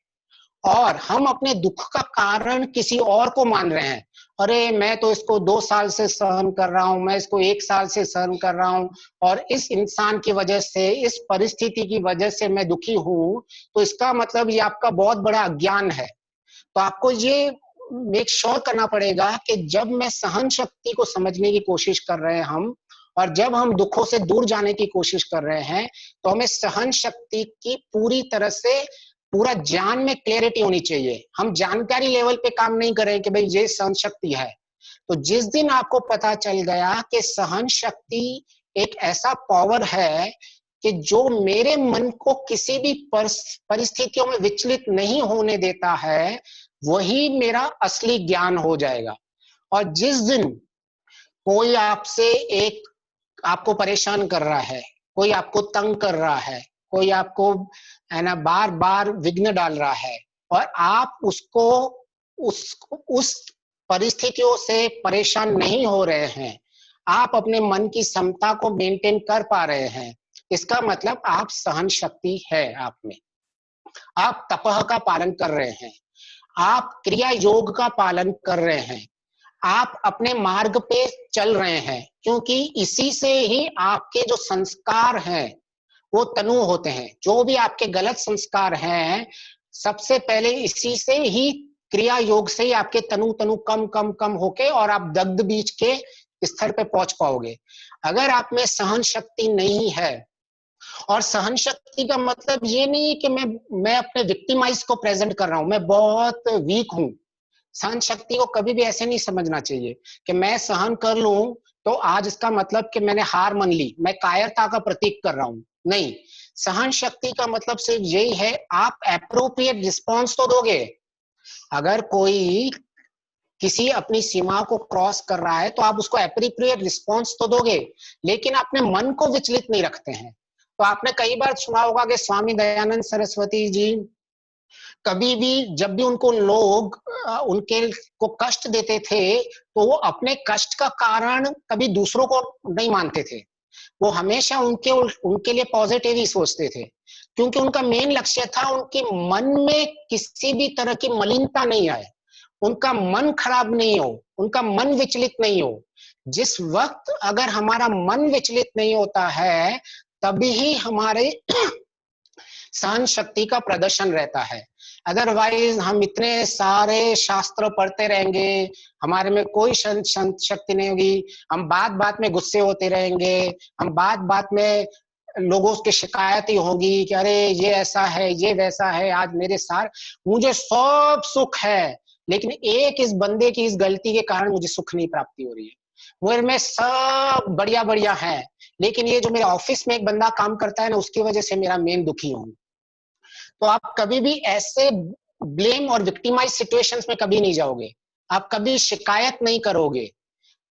और हम अपने दुख का कारण किसी और को मान रहे हैं, अरे मैं तो इसको 2 साल से सहन कर रहा हूं, मैं इसको 1 साल से सहन कर रहा हूं और इस इंसान की वजह से, इस परिस्थिति की वजह से मैं दुखी हूं, तो इसका मतलब ये आपका बहुत बड़ा अज्ञान है। तो आपको ये मेक श्योर करना पड़ेगा कि जब मैं सहन शक्ति को समझने की कोशिश कर रहे हैं हम, और जब हम दुखों से दूर जाने की कोशिश कर रहे हैं, तो हमें सहन शक्ति की पूरी तरह से पूरा ज्ञान में क्लैरिटी होनी चाहिए। हम जानकारी लेवल पे काम नहीं कर रहे कि भाई ये सहन शक्ति है। तो जिस दिन आपको पता चल गया कि सहन शक्ति एक ऐसा पावर है कि जो मेरे मन को किसी भी परिस्थितियों में विचलित नहीं होने देता है, वही मेरा असली ज्ञान हो जाएगा। और जिस दिन कोई आपको परेशान कर रहा है, कोई आपको तंग कर रहा है, कोई आपको है ना बार बार विघ्न डाल रहा है और आप उसको उस परिस्थितियों से परेशान नहीं हो रहे हैं, आप अपने मन की समता को मेंटेन कर पा रहे हैं, इसका मतलब आप सहन शक्ति है आप में। आप तपह का पालन कर रहे हैं, आप क्रिया योग का पालन कर रहे हैं, आप अपने मार्ग पे चल रहे हैं, क्योंकि इसी से ही आपके जो संस्कार हैं वो तनु होते हैं। जो भी आपके गलत संस्कार हैं, सबसे पहले इसी से ही, क्रिया योग से ही आपके तनु कम कम कम होके और आप दग्ध बीज के स्तर पे पहुंच पाओगे। अगर आप में सहन शक्ति नहीं है, और सहन शक्ति का मतलब ये नहीं है कि मैं अपने विक्टिमाइज को प्रेजेंट कर रहा हूं, मैं बहुत वीक हूं। सहन शक्ति को कभी भी ऐसे नहीं समझना चाहिए कि मैं सहन कर लूं तो आज इसका मतलब कि मैंने हार मान ली, मैं कायरता का प्रतीक कर रहा हूं। नहीं, सहन शक्ति का मतलब सिर्फ यही है, आप एप्रोप्रिएट रिस्पॉन्स तो दोगे। अगर कोई किसी अपनी सीमा को क्रॉस कर रहा है तो आप उसको एप्रोप्रिएट रिस्पॉन्स तो दोगे, लेकिन अपने मन को विचलित नहीं रखते हैं। तो आपने कई बार सुना होगा कि स्वामी दयानंद सरस्वती जी कभी भी जब भी उनको लोग उनके को कष्ट देते थे, तो वो अपने कष्ट का कारण कभी दूसरों को नहीं मानते थे, वो हमेशा उनके लिए पॉजिटिव ही सोचते थे, क्योंकि उनका मेन लक्ष्य था उनके मन में किसी भी तरह की मलिनता नहीं आए, उनका मन खराब नहीं हो, उनका मन विचलित नहीं हो। जिस वक्त अगर हमारा मन विचलित नहीं होता है, तभी ही हमारे सहन शक्ति का प्रदर्शन रहता है। अदरवाइज हम इतने सारे शास्त्र पढ़ते रहेंगे, हमारे में कोई शक्ति नहीं होगी, हम बात बात में गुस्से होते रहेंगे, हम बात बात में लोगों की शिकायत ही होगी कि अरे ये ऐसा है, ये वैसा है, आज मेरे साथ मुझे सब सुख है, लेकिन एक इस बंदे की इस गलती के कारण मुझे सुख नहीं प्राप्ति हो रही है। मेरे में सब बढ़िया बढ़िया है, लेकिन ये जो मेरे ऑफिस में एक बंदा काम करता है ना, उसकी वजह से मेरा मेन दुखी हूं। तो आप कभी भी ऐसे ब्लेम और विक्टिमाइज सिचुएशंस में कभी नहीं जाओगे, आप कभी शिकायत नहीं करोगे।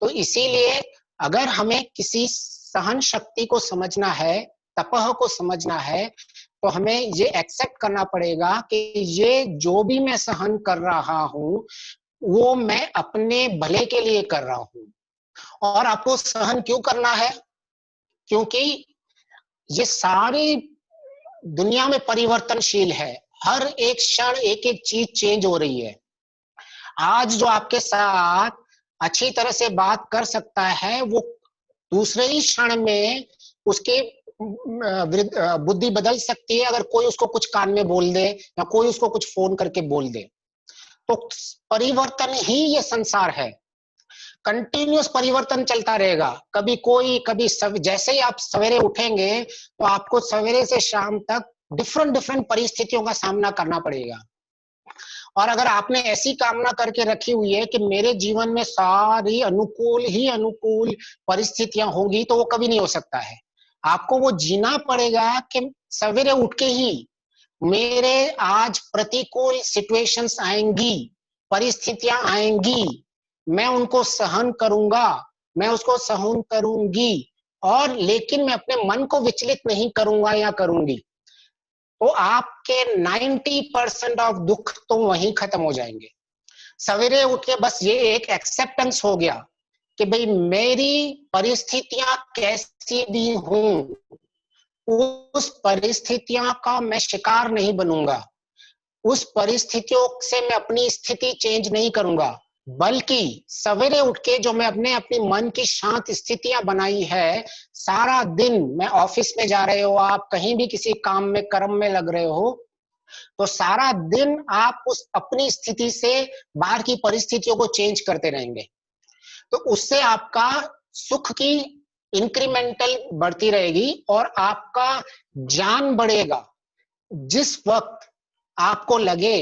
तो इसीलिए अगर हमें किसी सहन शक्ति को समझना है, तपह को समझना है, तो हमें ये एक्सेप्ट करना पड़ेगा कि ये जो भी मैं सहन कर रहा हूं, वो मैं अपने भले के लिए कर रहा हूं। और आपको सहन क्यों करना है? क्योंकि ये सारी दुनिया में परिवर्तनशील है, हर एक क्षण एक एक चीज चेंज हो रही है। आज जो आपके साथ अच्छी तरह से बात कर सकता है, वो दूसरे ही क्षण में उसके बुद्धि बदल सकती है अगर कोई उसको कुछ कान में बोल दे या कोई उसको कुछ फोन करके बोल दे। तो परिवर्तन ही ये संसार है, कंटिन्यूअस परिवर्तन चलता रहेगा। कभी कोई, कभी जैसे ही आप सवेरे उठेंगे तो आपको सवेरे से शाम तक डिफरेंट डिफरेंट परिस्थितियों का सामना करना पड़ेगा। और अगर आपने ऐसी कामना करके रखी हुई है कि मेरे जीवन में सारी अनुकूल ही अनुकूल परिस्थितियां होंगी, तो वो कभी नहीं हो सकता है। आपको वो जीना पड़ेगा कि सवेरे उठ के ही मेरे आज प्रतिकूल सिचुएशंस आएंगी, परिस्थितियां आएंगी, मैं उनको सहन करूंगा, मैं उसको सहन करूंगी, और लेकिन मैं अपने मन को विचलित नहीं करूंगा या करूंगी। तो आपके 90% ऑफ दुख तो वहीं खत्म हो जाएंगे। सवेरे उठ के बस ये एक एक्सेप्टेंस हो गया कि भाई मेरी परिस्थितियां कैसी भी हों, उस परिस्थितियां का मैं शिकार नहीं बनूंगा, उस परिस्थितियों से मैं अपनी स्थिति चेंज नहीं करूंगा, बल्कि सवेरे उठ के जो मैं अपनी मन की शांत स्थितियां बनाई है, सारा दिन मैं ऑफिस में जा रहे हो, आप कहीं भी किसी काम में कर्म में लग रहे हो, तो सारा दिन आप उस अपनी स्थिति से बाहर की परिस्थितियों को चेंज करते रहेंगे। तो उससे आपका सुख की इंक्रीमेंटल बढ़ती रहेगी और आपका ज्ञान बढ़ेगा। जिस वक्त आपको लगे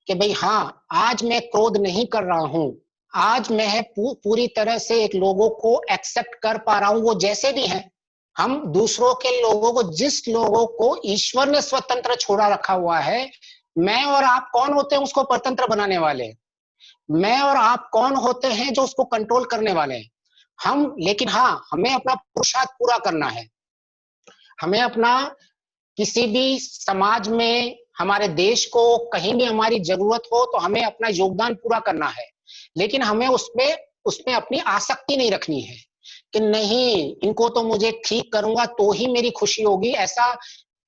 कि भाई हाँ, आज मैं क्रोध नहीं कर रहा हूं, आज मैं पूरी तरह से एक लोगों को एक्सेप्ट कर पा रहा हूं वो जैसे भी हैं। हम दूसरों के लोगों को, जिस लोगों को ईश्वर ने स्वतंत्र छोड़ा रखा हुआ है, मैं और आप कौन होते हैं उसको परतंत्र बनाने वाले? मैं और आप कौन होते हैं जो उसको कंट्रोल करने वाले हैं? हम, लेकिन हाँ, हमें अपना पुरुषार्थ पूरा करना है। हमें अपना किसी भी समाज में, हमारे देश को कहीं भी हमारी जरूरत हो तो हमें अपना योगदान पूरा करना है, लेकिन हमें उसमें अपनी आसक्ति नहीं रखनी है कि नहीं, इनको तो मुझे ठीक करूंगा तो ही मेरी खुशी होगी, ऐसा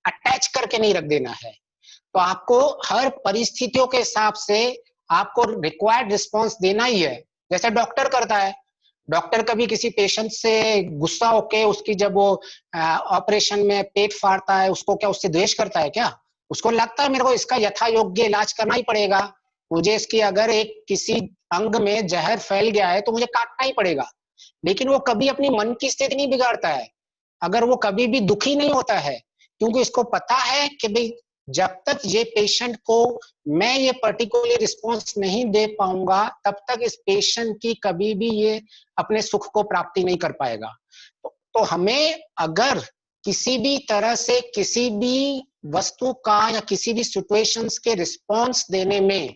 अटैच करके नहीं रख देना है। तो आपको हर परिस्थितियों के हिसाब से आपको रिक्वायर्ड रिस्पॉन्स देना ही है, जैसे डॉक्टर करता है। डॉक्टर कभी किसी पेशेंट से गुस्सा होके उसकी, जब वो ऑपरेशन में पेट फाड़ता है, उसको क्या उससे द्वेष करता है क्या? उसको लगता है मेरे को इसका यथा योग्य इलाज करना ही पड़ेगा, मुझे इसकी अगर एक किसी अंग में जहर फैल गया है तो मुझे काटना ही पड़ेगा। लेकिन वो कभी अपनी मन की स्थिति नहीं बिगाड़ता है, अगर वो कभी भी दुखी नहीं होता है, क्योंकि इसको पता है कि भाई जब तक ये पेशेंट को मैं ये पर्टिकुलर रिस्पॉन्स नहीं दे पाऊंगा, तब तक इस पेशेंट की कभी भी ये अपने सुख को प्राप्ति नहीं कर पाएगा। तो हमें अगर किसी भी तरह से किसी भी वस्तु का या किसी भी सिचुएशंस के रिस्पॉन्स देने में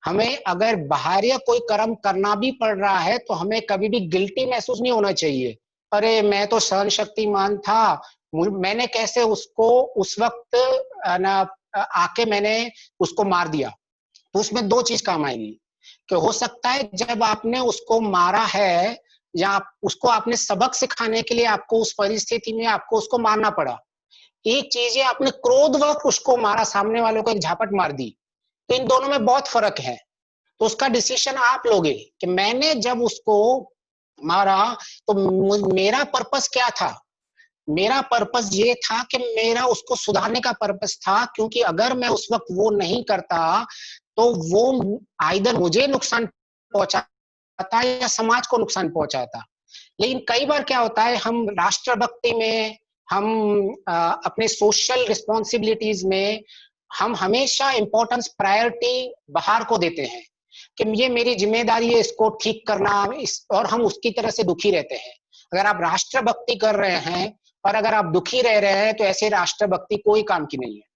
हमें अगर बाहरी कोई कर्म करना भी पड़ रहा है, तो हमें कभी भी गिल्टी महसूस नहीं होना चाहिए। अरे मैं तो सहन शक्तिमान था, मैंने कैसे उसको उस वक्त ना आके मैंने उसको मार दिया। तो उसमें दो चीज काम आएगी कि हो सकता है जब आपने उसको मारा है या उसको आपने सबक सिखाने के लिए आपको उस परिस्थिति में आपको उसको मारना पड़ा। एक चीज है आपने क्रोधवश उसको मारा, सामने वालों को एक झापट मार दी, तो इन दोनों में बहुत फर्क है। तो उसका डिसीजन आप लोगे कि मैंने जब उसको मारा तो मेरा पर्पस क्या था। मेरा पर्पस ये था कि मेरा उसको सुधारने का पर्पस था, क्योंकि अगर मैं उस वक्त वो नहीं करता तो वो आइदर मुझे नुकसान पहुंचाता या समाज को नुकसान पहुंचाता। लेकिन कई बार क्या होता है, हम राष्ट्रभक्ति में, हम अपने सोशल रिस्पॉन्सिबिलिटीज में हम हमेशा इंपॉर्टेंस प्रायोरिटी बाहर को देते हैं कि ये मेरी जिम्मेदारी है इसको ठीक करना, और हम उसकी तरह से दुखी रहते हैं। अगर आप राष्ट्रभक्ति कर रहे हैं और अगर आप दुखी रह रहे हैं तो ऐसे राष्ट्रभक्ति कोई काम की नहीं है।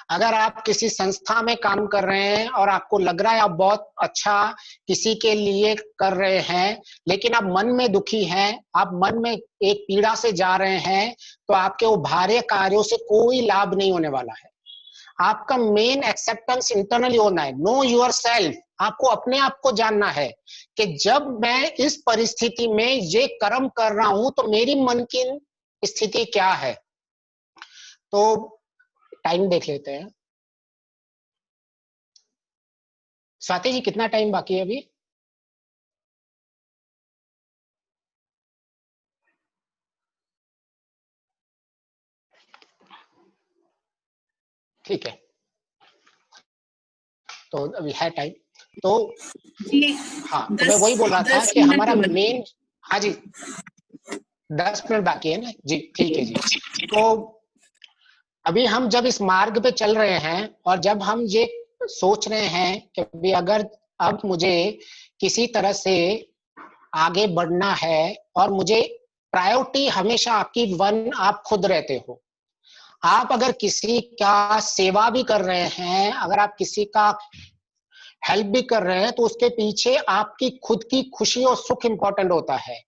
अगर आप किसी संस्था में काम कर रहे हैं और आपको लग रहा है आप बहुत अच्छा किसी के लिए कर रहे हैं, लेकिन आप मन में दुखी हैं, आप मन में एक पीड़ा से जा रहे हैं, तो आपके वो बाहरी कार्यों से कोई लाभ नहीं होने वाला है। आपका मेन एक्सेप्टेंस इंटरनली होना है, नो योर सेल्फ। आपको अपने आप को जानना है कि जब मैं इस परिस्थिति में ये कर्म कर रहा हूं तो मेरी मन की स्थिति क्या है। तो टाइम देख लेते हैं। स्वाति जी कितना टाइम बाकी है अभी? ठीक है, तो अभी है टाइम। तो जी, हाँ, तो मैं वही बोल रहा था कि हमारा मेन, हाँ जी 10 मिनट बाकी है ना जी, ठीक है जी। तो अभी हम जब इस मार्ग पे चल रहे हैं और जब हम ये सोच रहे हैं कि भी अगर अब मुझे किसी तरह से आगे बढ़ना है, और मुझे प्रायोरिटी हमेशा आपकी वन आप खुद रहते हो। आप अगर किसी का सेवा भी कर रहे हैं, अगर आप किसी का हेल्प भी कर रहे हैं, तो उसके पीछे आपकी खुद की खुशी और सुख इंपॉर्टेंट होता है।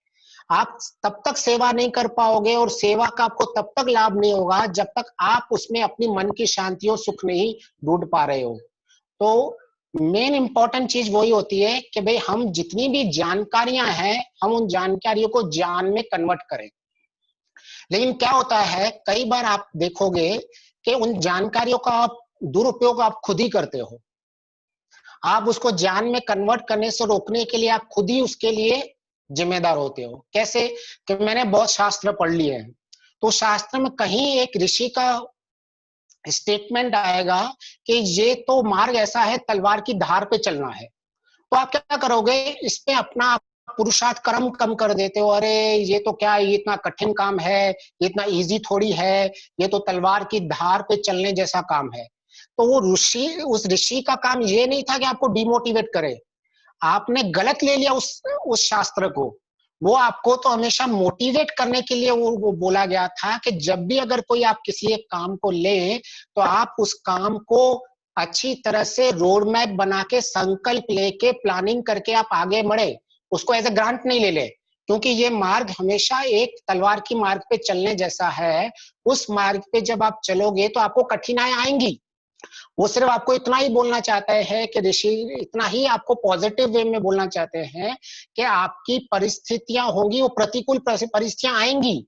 आप तब तक सेवा नहीं कर पाओगे और सेवा का आपको तब तक लाभ नहीं होगा जब तक आप उसमें अपनी मन की शांति और सुख नहीं ढूंढ पा रहे हो। तो मेन इंपॉर्टेंट चीज वही होती है कि भाई हम जितनी भी जानकारियां हैं हम उन जानकारियों को ज्ञान में कन्वर्ट करें। लेकिन क्या होता है, कई बार आप देखोगे कि उन जानकारियों का आप दुरुपयोग आप खुद ही करते हो। आप उसको ज्ञान में कन्वर्ट करने से रोकने के लिए आप खुद ही उसके लिए जिम्मेदार होते हो। कैसे कि मैंने बहुत शास्त्र पढ़ लिए हैं, तो शास्त्र में कहीं एक ऋषि का स्टेटमेंट आएगा कि ये तो मार्ग ऐसा है, तलवार की धार पे चलना है। तो आप क्या करोगे, इस पे अपना पुरुषार्थ कर्म कम कर देते हो। अरे ये तो क्या, ये इतना कठिन काम है, ये इतना इजी थोड़ी है, ये तो तलवार की धार पे चलने जैसा काम है। तो वो ऋषि, उस ऋषि का काम ये नहीं था कि आपको डिमोटिवेट करे। आपने गलत ले लिया उस शास्त्र को। वो आपको तो हमेशा मोटिवेट करने के लिए वो बोला गया था कि जब भी अगर कोई आप किसी एक काम को ले तो आप उस काम को अच्छी तरह से रोड मैप बना के संकल्प लेके प्लानिंग करके आप आगे बढ़े, उसको एज ए ग्रांट नहीं ले ले। क्योंकि ये मार्ग हमेशा एक तलवार की मार्ग पे चलने जैसा है। उस मार्ग पे जब आप चलोगे तो आपको कठिनाई आएंगी। वो सिर्फ आपको इतना ही बोलना चाहता है कि ऋषि इतना ही आपको पॉजिटिव वे में बोलना चाहते हैं कि आपकी परिस्थितियां होंगी, वो प्रतिकूल परिस्थितियां आएंगी,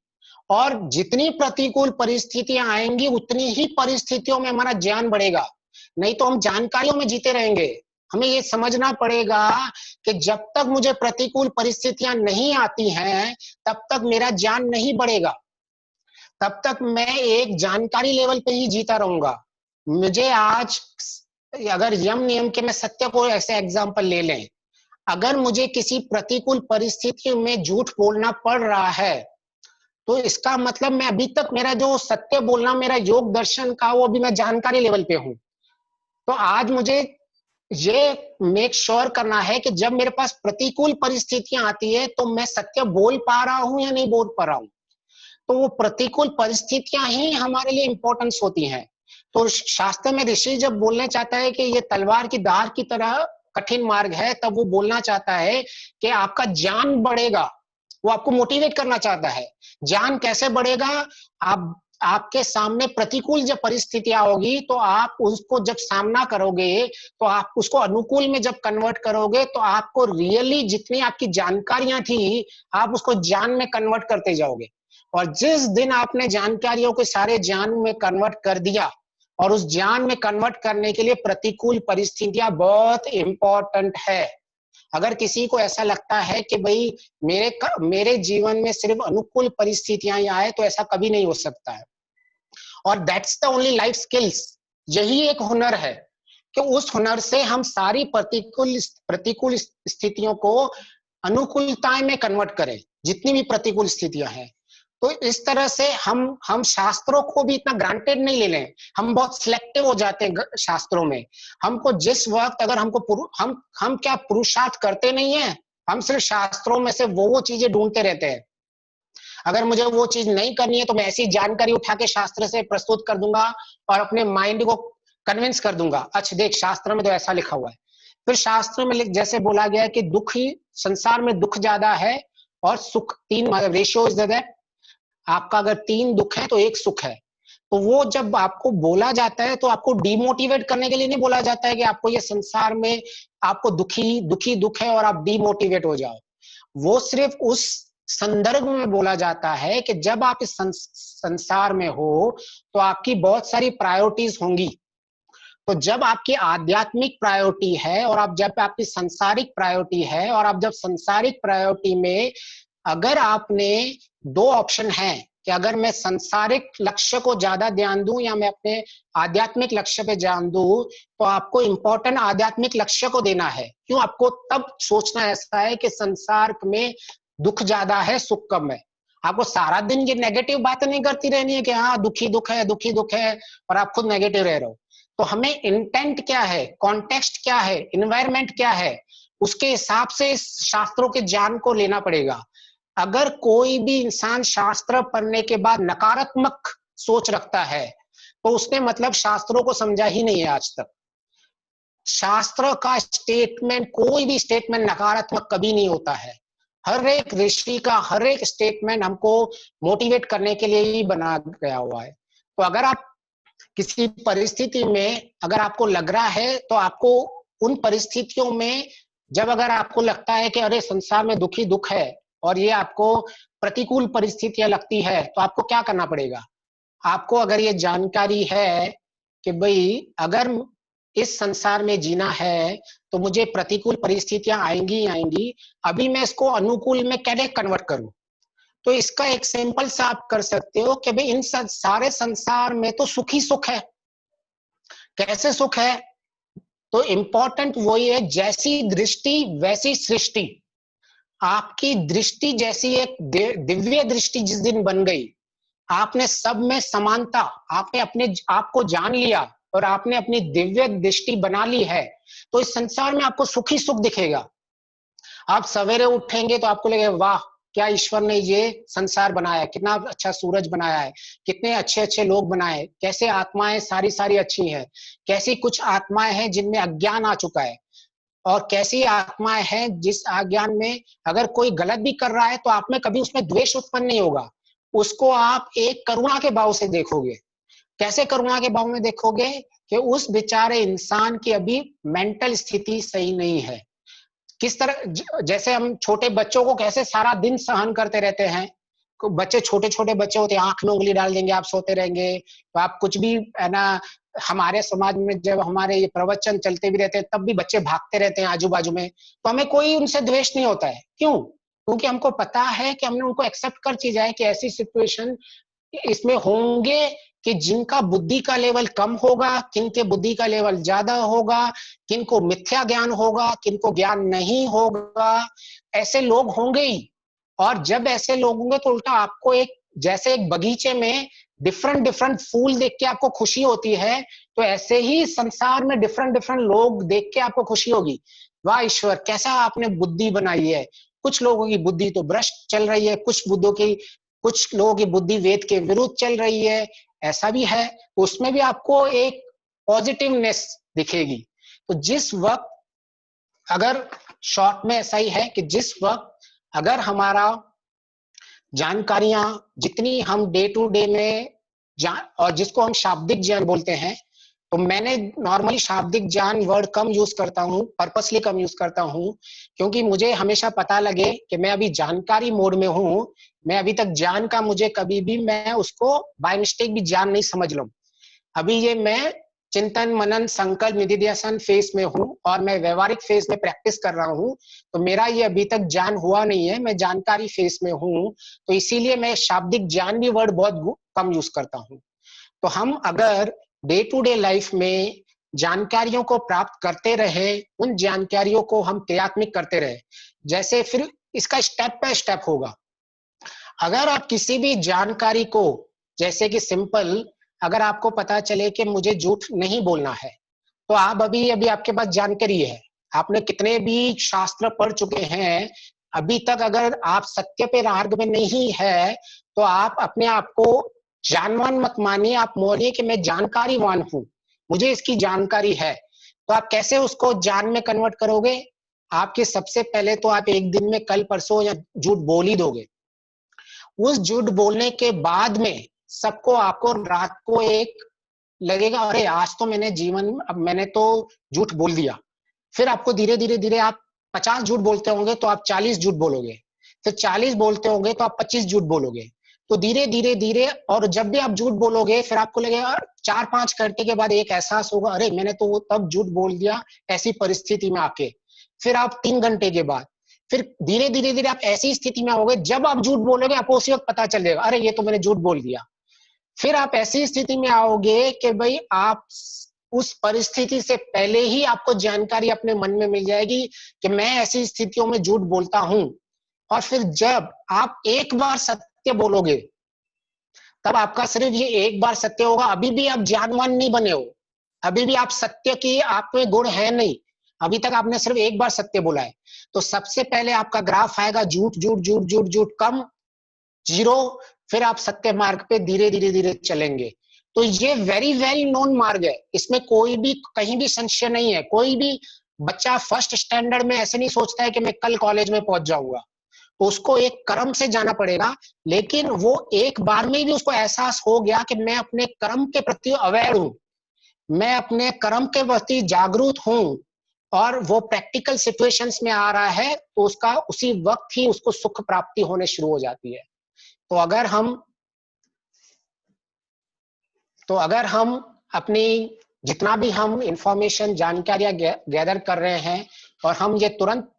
और जितनी प्रतिकूल परिस्थितियां आएंगी उतनी ही परिस्थितियों में हमारा ज्ञान बढ़ेगा। नहीं तो हम जानकारियों में जीते रहेंगे। हमें ये समझना पड़ेगा कि जब तक मुझे प्रतिकूल परिस्थितियां नहीं आती हैं तब तक मेरा ज्ञान नहीं बढ़ेगा, तब तक मैं एक जानकारी लेवल पे ही जीता रहूंगा। मुझे आज अगर यम नियम के मैं सत्य को ऐसे एग्जांपल ले लें, अगर मुझे किसी प्रतिकूल परिस्थिति में झूठ बोलना पड़ रहा है तो इसका मतलब मैं अभी तक मेरा जो सत्य बोलना मेरा योग दर्शन का वो अभी मैं जानकारी लेवल पे हूं। तो आज मुझे ये मेक श्योर करना है कि जब मेरे पास प्रतिकूल परिस्थितियां आती है तो मैं सत्य बोल पा रहा हूं या नहीं बोल पा रहा हूं। तो वो प्रतिकूल परिस्थितियां ही हमारे लिए इंपॉर्टेंस होती हैं। तो शास्त्र में ऋषि जब बोलने चाहता है कि ये तलवार की धार की तरह कठिन मार्ग है, तब वो बोलना चाहता है कि आपका ज्ञान बढ़ेगा। वो आपको मोटिवेट करना चाहता है। ज्ञान कैसे बढ़ेगा? आप आपके सामने प्रतिकूल जब परिस्थितियां होगी तो आप उसको जब सामना करोगे तो आप उसको अनुकूल में जब कन्वर्ट करोगे तो आपको रियली जितनी आपकी जानकारियां थी आप उसको ज्ञान में कन्वर्ट करते जाओगे। और जिस दिन आपने जानकारियों के सारे ज्ञान में कन्वर्ट कर दिया और उस ज्ञान में कन्वर्ट करने के लिए प्रतिकूल परिस्थितियां बहुत इंपॉर्टेंट है। अगर किसी को ऐसा लगता है कि भाई मेरे जीवन में सिर्फ अनुकूल परिस्थितियां ही आए, तो ऐसा कभी नहीं हो सकता है। और that's the only life skills, यही एक हुनर है कि उस हुनर से हम सारी प्रतिकूल स्थितियों को अनुकूलताएं में कन्वर्ट करें, जितनी भी प्रतिकूल स्थितियां हैं। तो इस तरह से हम शास्त्रों को भी इतना ग्रांटेड नहीं ले लें। हम बहुत सिलेक्टिव हो जाते हैं शास्त्रों में। हमको जिस वक्त अगर हमको हम क्या पुरुषार्थ करते नहीं है, हम सिर्फ शास्त्रों में से वो चीजें ढूंढते रहते हैं। अगर मुझे वो चीज नहीं करनी है तो मैं ऐसी जानकारी उठा के शास्त्र से प्रस्तुत कर दूंगा और अपने माइंड को कन्विंस कर दूंगा, अच्छा देख शास्त्र में तो ऐसा लिखा हुआ है। फिर शास्त्र में जैसे बोला गया है कि दुख ही संसार में दुख ज्यादा है और सुख 3 रेशियो इज दैट, आपका अगर 3 दुख है तो 1 सुख है। तो वो जब आपको बोला जाता है तो आपको डिमोटिवेट करने के लिए नहीं बोला जाता है कि आपको ये संसार में आपको दुख है और आप डिमोटिवेट हो जाओ। वो सिर्फ उस संदर्भ में बोला जाता है कि जब आप इस संसार में हो तो आपकी बहुत सारी प्रायोरिटीज होंगी। तो जब आपकी आध्यात्मिक प्रायोरिटी है और आप जब आपकी सांसारिक प्रायोरिटी है, और आप जब सांसारिक प्रायोरिटी में अगर आपने 2 ऑप्शन हैं कि अगर मैं सांसारिक लक्ष्य को ज्यादा ध्यान दूं या मैं अपने आध्यात्मिक लक्ष्य पे ध्यान दूं, तो आपको इंपॉर्टेंट आध्यात्मिक लक्ष्य को देना है। क्यों? आपको तब सोचना ऐसा है कि संसार में दुख ज्यादा है, सुख कम है। आपको सारा दिन ये नेगेटिव बातें नहीं करती रहनी है कि हाँ दुखी दुख है और आप खुद नेगेटिव रह रहे हो। तो हमें इंटेंट क्या है, कॉन्टेक्स्ट क्या है, इन्वायरमेंट क्या है, उसके हिसाब से इस शास्त्रों के ज्ञान को लेना पड़ेगा। अगर कोई भी इंसान शास्त्र पढ़ने के बाद नकारात्मक सोच रखता है तो उसने मतलब शास्त्रों को समझा ही नहीं है आज तक। शास्त्र का स्टेटमेंट, कोई भी स्टेटमेंट नकारात्मक कभी नहीं होता है। हर एक ऋषि का हर एक स्टेटमेंट हमको मोटिवेट करने के लिए ही बना गया हुआ है। तो अगर आप किसी परिस्थिति में अगर आपको लग रहा है तो आपको उन परिस्थितियों में जब अगर आपको लगता है कि अरे संसार में दुख ही दुख है और ये आपको प्रतिकूल परिस्थितियां लगती है, तो आपको क्या करना पड़ेगा? आपको अगर ये जानकारी है कि भाई अगर इस संसार में जीना है तो मुझे प्रतिकूल परिस्थितियां आएंगी, अभी मैं इसको अनुकूल में कैसे कन्वर्ट करूं? तो इसका एक सिंपल सा आप कर सकते हो कि भाई इन सारे संसार में तो सुख ही सुख है। कैसे सुख है? तो इंपॉर्टेंट वही है, जैसी दृष्टि वैसी सृष्टि। आपकी दृष्टि जैसी एक दिव्य दृष्टि जिस दिन बन गई, आपने सब में समानता, आपने अपने आप को जान लिया और आपने अपनी दिव्य दृष्टि बना ली है, तो इस संसार में आपको सुख ही सुख दिखेगा। आप सवेरे उठेंगे तो आपको लगेगा वाह क्या ईश्वर ने ये संसार बनाया, कितना अच्छा सूरज बनाया है, कितने अच्छे अच्छे लोग बनाए, कैसे आत्माएं सारी अच्छी हैं, कैसी कुछ आत्माएं हैं जिनमें अज्ञान आ चुका है, और कैसी आत्माएं हैं जिस अज्ञान में अगर कोई गलत भी कर रहा है तो आप में कभी उसमें द्वेष उत्पन्न नहीं होगा, उसको आप एक करुणा के भाव से देखोगे। कैसे करुणा के भाव में देखोगे? कि उस बेचारे इंसान की अभी मेंटल स्थिति सही नहीं है। किस तरह, जैसे हम छोटे बच्चों को कैसे सारा दिन सहन करते रहते हैं, बच्चे छोटे बच्चे होते हैं, आंख में उंगली डाल देंगे, आप सोते रहेंगे तो आप कुछ भी है ना। हमारे समाज में जब हमारे ये प्रवचन चलते भी रहते हैं तब भी बच्चे भागते रहते हैं आजू बाजू में, तो हमें कोई उनसे द्वेष नहीं होता है। क्यों? क्योंकि हमको पता है कि हमने उनको एक्सेप्ट कर ची जाए कि ऐसी सिचुएशन इसमें होंगे कि जिनका बुद्धि का लेवल कम होगा, किनके बुद्धि का लेवल ज्यादा होगा, किनको मिथ्या ज्ञान होगा, किनको ज्ञान नहीं होगा, ऐसे लोग होंगे ही। और जब ऐसे लोग होंगे तो उल्टा आपको एक जैसे एक बगीचे में डिफरेंट फूल देख के आपको खुशी होती है, तो ऐसे ही संसार में डिफरेंट लोग देख के आपको खुशी होगी। वाह ईश्वर कैसा आपने बुद्धि बनाई है। कुछ लोगों की बुद्धि तो भ्रष्ट चल रही है, कुछ लोगों की बुद्धि वेद के विरुद्ध चल रही है, ऐसा भी है। उसमें भी आपको एक पॉजिटिवनेस दिखेगी। तो जिस वक्त अगर शॉर्ट में ऐसा ही है कि जिस वक्त अगर हमारा जानकारियां जितनी हम डे टू डे में और जिसको हम शाब्दिक ज्ञान बोलते हैं, तो मैंने नॉर्मली शाब्दिक ज्ञान वर्ड कम यूज करता हूं, पर्पसली कम यूज करता हूं, क्योंकि मुझे हमेशा पता लगे कि मैं अभी जानकारी मोड में हूं। मैं अभी तक ज्ञान का मुझे कभी भी मैं उसको बाय मिस्टेक भी ज्ञान नहीं समझ लूं। अभी ये मैं चिंतन मनन संकल्प निधिध्यासन फेज में हूँ और मैं व्यवहारिक फेज में प्रैक्टिस कर रहा हूँ। तो मेरा ये अभी तक ज्ञान हुआ नहीं है, मैं जानकारी फेज में हूँ। तो इसीलिए मैं शाब्दिक ज्ञान भी वर्ड बहुत कम यूज करता हूँ। तो हम अगर डे टू डे लाइफ में जानकारियों को प्राप्त करते रहे, उन जानकारियों को हम क्रियात्मक करते रहे, जैसे फिर इसका स्टेप बाय स्टेप होगा। अगर आप किसी भी जानकारी को, जैसे कि सिंपल, अगर आपको पता चले कि मुझे झूठ नहीं बोलना है, तो आप अभी अभी आपके पास जानकारी है, आपने कितने भी शास्त्र पढ़ चुके हैं, अभी तक अगर आप सत्य पे मार्ग में नहीं है, तो आप अपने आप को जानवान मत मानिए, आप बोलिए कि मैं जानकारीवान हूं, मुझे इसकी जानकारी है। तो आप कैसे उसको जान में कन्वर्ट करोगे? आपके सबसे पहले तो आप एक दिन में कल परसों या झूठ बोल ही दोगे। उस झूठ बोलने के बाद में सबको, आपको रात को एक लगेगा, अरे आज तो मैंने जीवन में, अब मैंने तो झूठ बोल दिया। फिर आपको धीरे धीरे धीरे आप 50 झूठ बोलते होंगे तो आप 40 झूठ बोलोगे, फिर 40 बोलते होंगे तो आप 25 झूठ बोलोगे। तो धीरे धीरे धीरे, और जब भी आप झूठ बोलोगे फिर आपको लगेगा 4-5 घंटे के बाद एक एहसास होगा, अरे मैंने तो तब झूठ बोल दिया ऐसी परिस्थिति में आके। फिर आप 3 घंटे के बाद, फिर धीरे धीरे धीरे आप ऐसी स्थिति में आओगे, जब आप झूठ बोलोगे आपको उसी वक्त पता चलेगा, अरे ये तो मैंने झूठ बोल दिया। फिर आप ऐसी स्थिति में आओगे कि भाई आप उस परिस्थिति से पहले ही आपको जानकारी अपने मन में मिल जाएगी कि मैं ऐसी स्थितियों में झूठ बोलता हूं। और फिर जब आप एक बार सत्य बोलोगे, तब आपका सिर्फ ये एक बार सत्य होगा। अभी भी आप ज्ञानवान नहीं बने हो, अभी भी आप सत्य की आप में गुण है नहीं, अभी तक आपने सिर्फ एक बार सत्य बोला है। तो सबसे पहले आपका ग्राफ आएगा झूठ झूठ झूठ झूठ झूठ कम, 0, फिर आप सत्य मार्ग पे धीरे धीरे धीरे चलेंगे। तो ये वेरी वेल नोन मार्ग है, इसमें कोई भी कहीं भी संशय नहीं है। कोई भी बच्चा फर्स्ट स्टैंडर्ड में ऐसे नहीं सोचता है कि मैं कल कॉलेज में पहुंच जाऊंगा, तो उसको एक कर्म से जाना पड़ेगा। लेकिन वो एक बार में भी उसको एहसास हो गया कि मैं अपने कर्म के प्रति अवेयर हूं, मैं अपने कर्म के प्रति जागरूक हूं, और वो प्रैक्टिकल सिचुएशंस में आ रहा है, तो उसका उसी वक्त ही उसको सुख प्राप्ति होने शुरू हो जाती है। तो अगर हम अपनी जितना भी हम इंफॉर्मेशन जानकारियां गैदर कर रहे हैं, और हम ये तुरंत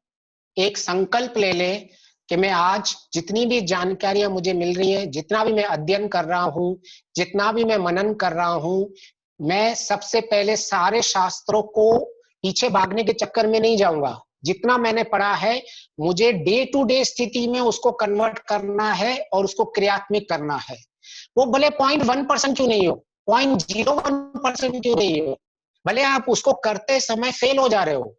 एक संकल्प ले लें कि मैं आज जितनी भी जानकारियां मुझे मिल रही है, जितना भी मैं अध्ययन कर रहा हूं, जितना भी मैं मनन कर रहा हूं, मैं सबसे पहले सारे शास्त्रों को पीछे भागने के चक्कर में नहीं जाऊंगा। जितना मैंने पढ़ा है, मुझे डे टू डे स्थिति में उसको कन्वर्ट करना है और उसको क्रियात्मक करना है। वो भले 0.1% क्यों नहीं हो, 0.01% क्यों नहीं हो, भले आप उसको करते समय फेल हो जा रहे हो,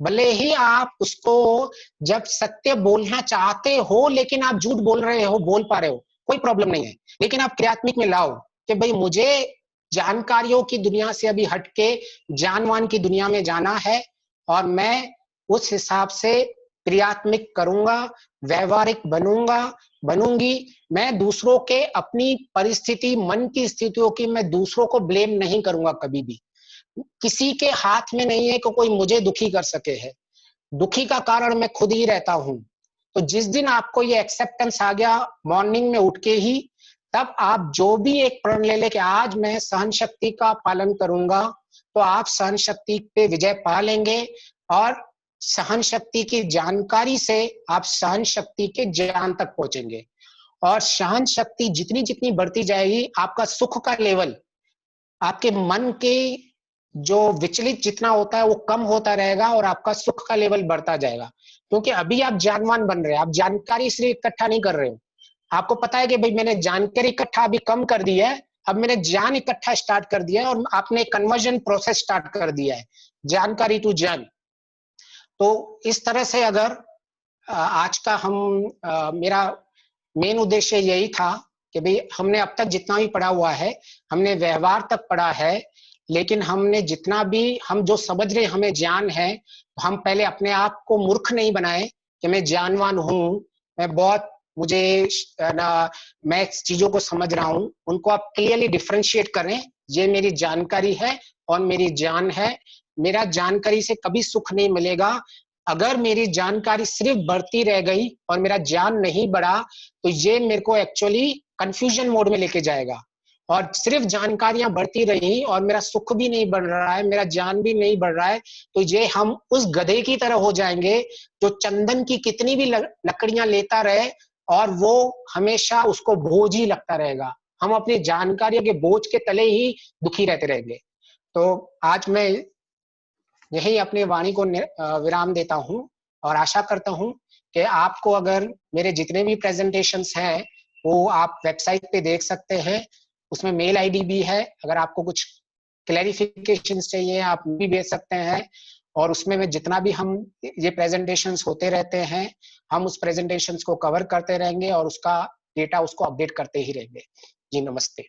भले ही आप उसको जब सत्य बोलना चाहते हो लेकिन आप झूठ बोल रहे हो, बोल पा रहे हो, कोई प्रॉब्लम नहीं है। लेकिन आप क्रियात्मक में लाओ कि भाई मुझे जानकारियों की दुनिया से अभी हटके जानवान की दुनिया में जाना है, और मैं उस हिसाब से क्रियात्मक करूंगा, व्यवहारिक बनूंगी। मैं दूसरों के, अपनी परिस्थिति, मन की स्थितियों की मैं दूसरों को ब्लेम नहीं करूंगा कभी भी। किसी के हाथ में नहीं है कि कोई मुझे दुखी कर सके है, दुखी का कारण मैं खुद ही रहता हूं। तो जिस दिन आपको ये एक्सेप्टेंस आ गया मॉर्निंग में उठ के ही, तब आप जो भी एक प्रण ले ले कि आज मैं सहन शक्ति का पालन करूंगा, तो आप सहन शक्ति पे विजय पा लेंगे। और सहन शक्ति की जानकारी से आप सहन शक्ति के ज्ञान तक पहुंचेंगे। और सहन शक्ति जितनी जितनी बढ़ती जाएगी, आपका सुख का लेवल, आपके मन के जो विचलित जितना होता है वो कम होता रहेगा, और आपका सुख का लेवल बढ़ता जाएगा। क्योंकि अभी आप ज्ञानवान बन रहे हैं, आप जानकारी सिर्फ इकट्ठा नहीं कर रहे हो। आपको पता है कि भाई मैंने जानकारी इकट्ठा अभी कम कर दी है, अब मैंने ज्ञान इकट्ठा स्टार्ट कर दिया है, और आपने कन्वर्जन प्रोसेस स्टार्ट कर दिया है, जानकारी टू ज्ञान। तो इस तरह से अगर आज का मेरा मेन उद्देश्य यही था कि भाई हमने अब तक जितना भी पढ़ा हुआ है, हमने व्यवहार तक पढ़ा है, लेकिन हमने जितना भी हम जो समझ रहे हमें ज्ञान है, हम पहले अपने आप को मूर्ख नहीं बनाए कि मैं ज्ञानवान हूं, मैं बहुत, मुझे ना, मैं चीजों को समझ रहा हूं। उनको आप क्लियरली डिफरेंशिएट करें, ये मेरी जानकारी है और मेरी ज्ञान है। मेरा जानकारी से कभी सुख नहीं मिलेगा। अगर मेरी जानकारी सिर्फ बढ़ती रह गई और मेरा ज्ञान नहीं बढ़ा, तो ये मेरे को एक्चुअली कंफ्यूजन मोड में लेके जाएगा, और सिर्फ जानकारियां बढ़ती रही और मेरा सुख भी नहीं बढ़ रहा है, मेरा ज्ञान भी नहीं बढ़ रहा है, तो ये हम उस गधे की तरह हो जाएंगे जो चंदन की कितनी भी लकड़ियां लेता रहे और वो हमेशा उसको बोझ ही लगता रहेगा। हम अपनी जानकारियों के बोझ के तले ही दुखी रहते रहेंगे। तो आज मैं यही अपनी वाणी को विराम देता हूं और आशा करता हूं कि आपको अगर मेरे जितने भी प्रेजेंटेशंस हैं वो आप वेबसाइट पे देख सकते हैं, उसमें मेल आईडी भी है, अगर आपको कुछ क्लैरिफिकेशन चाहिए आप भी भेज सकते हैं। और उसमें में जितना भी हम ये प्रेजेंटेशंस होते रहते हैं, हम उस प्रेजेंटेशंस को कवर करते रहेंगे और उसका डेटा उसको अपडेट करते ही रहेंगे। जी नमस्ते।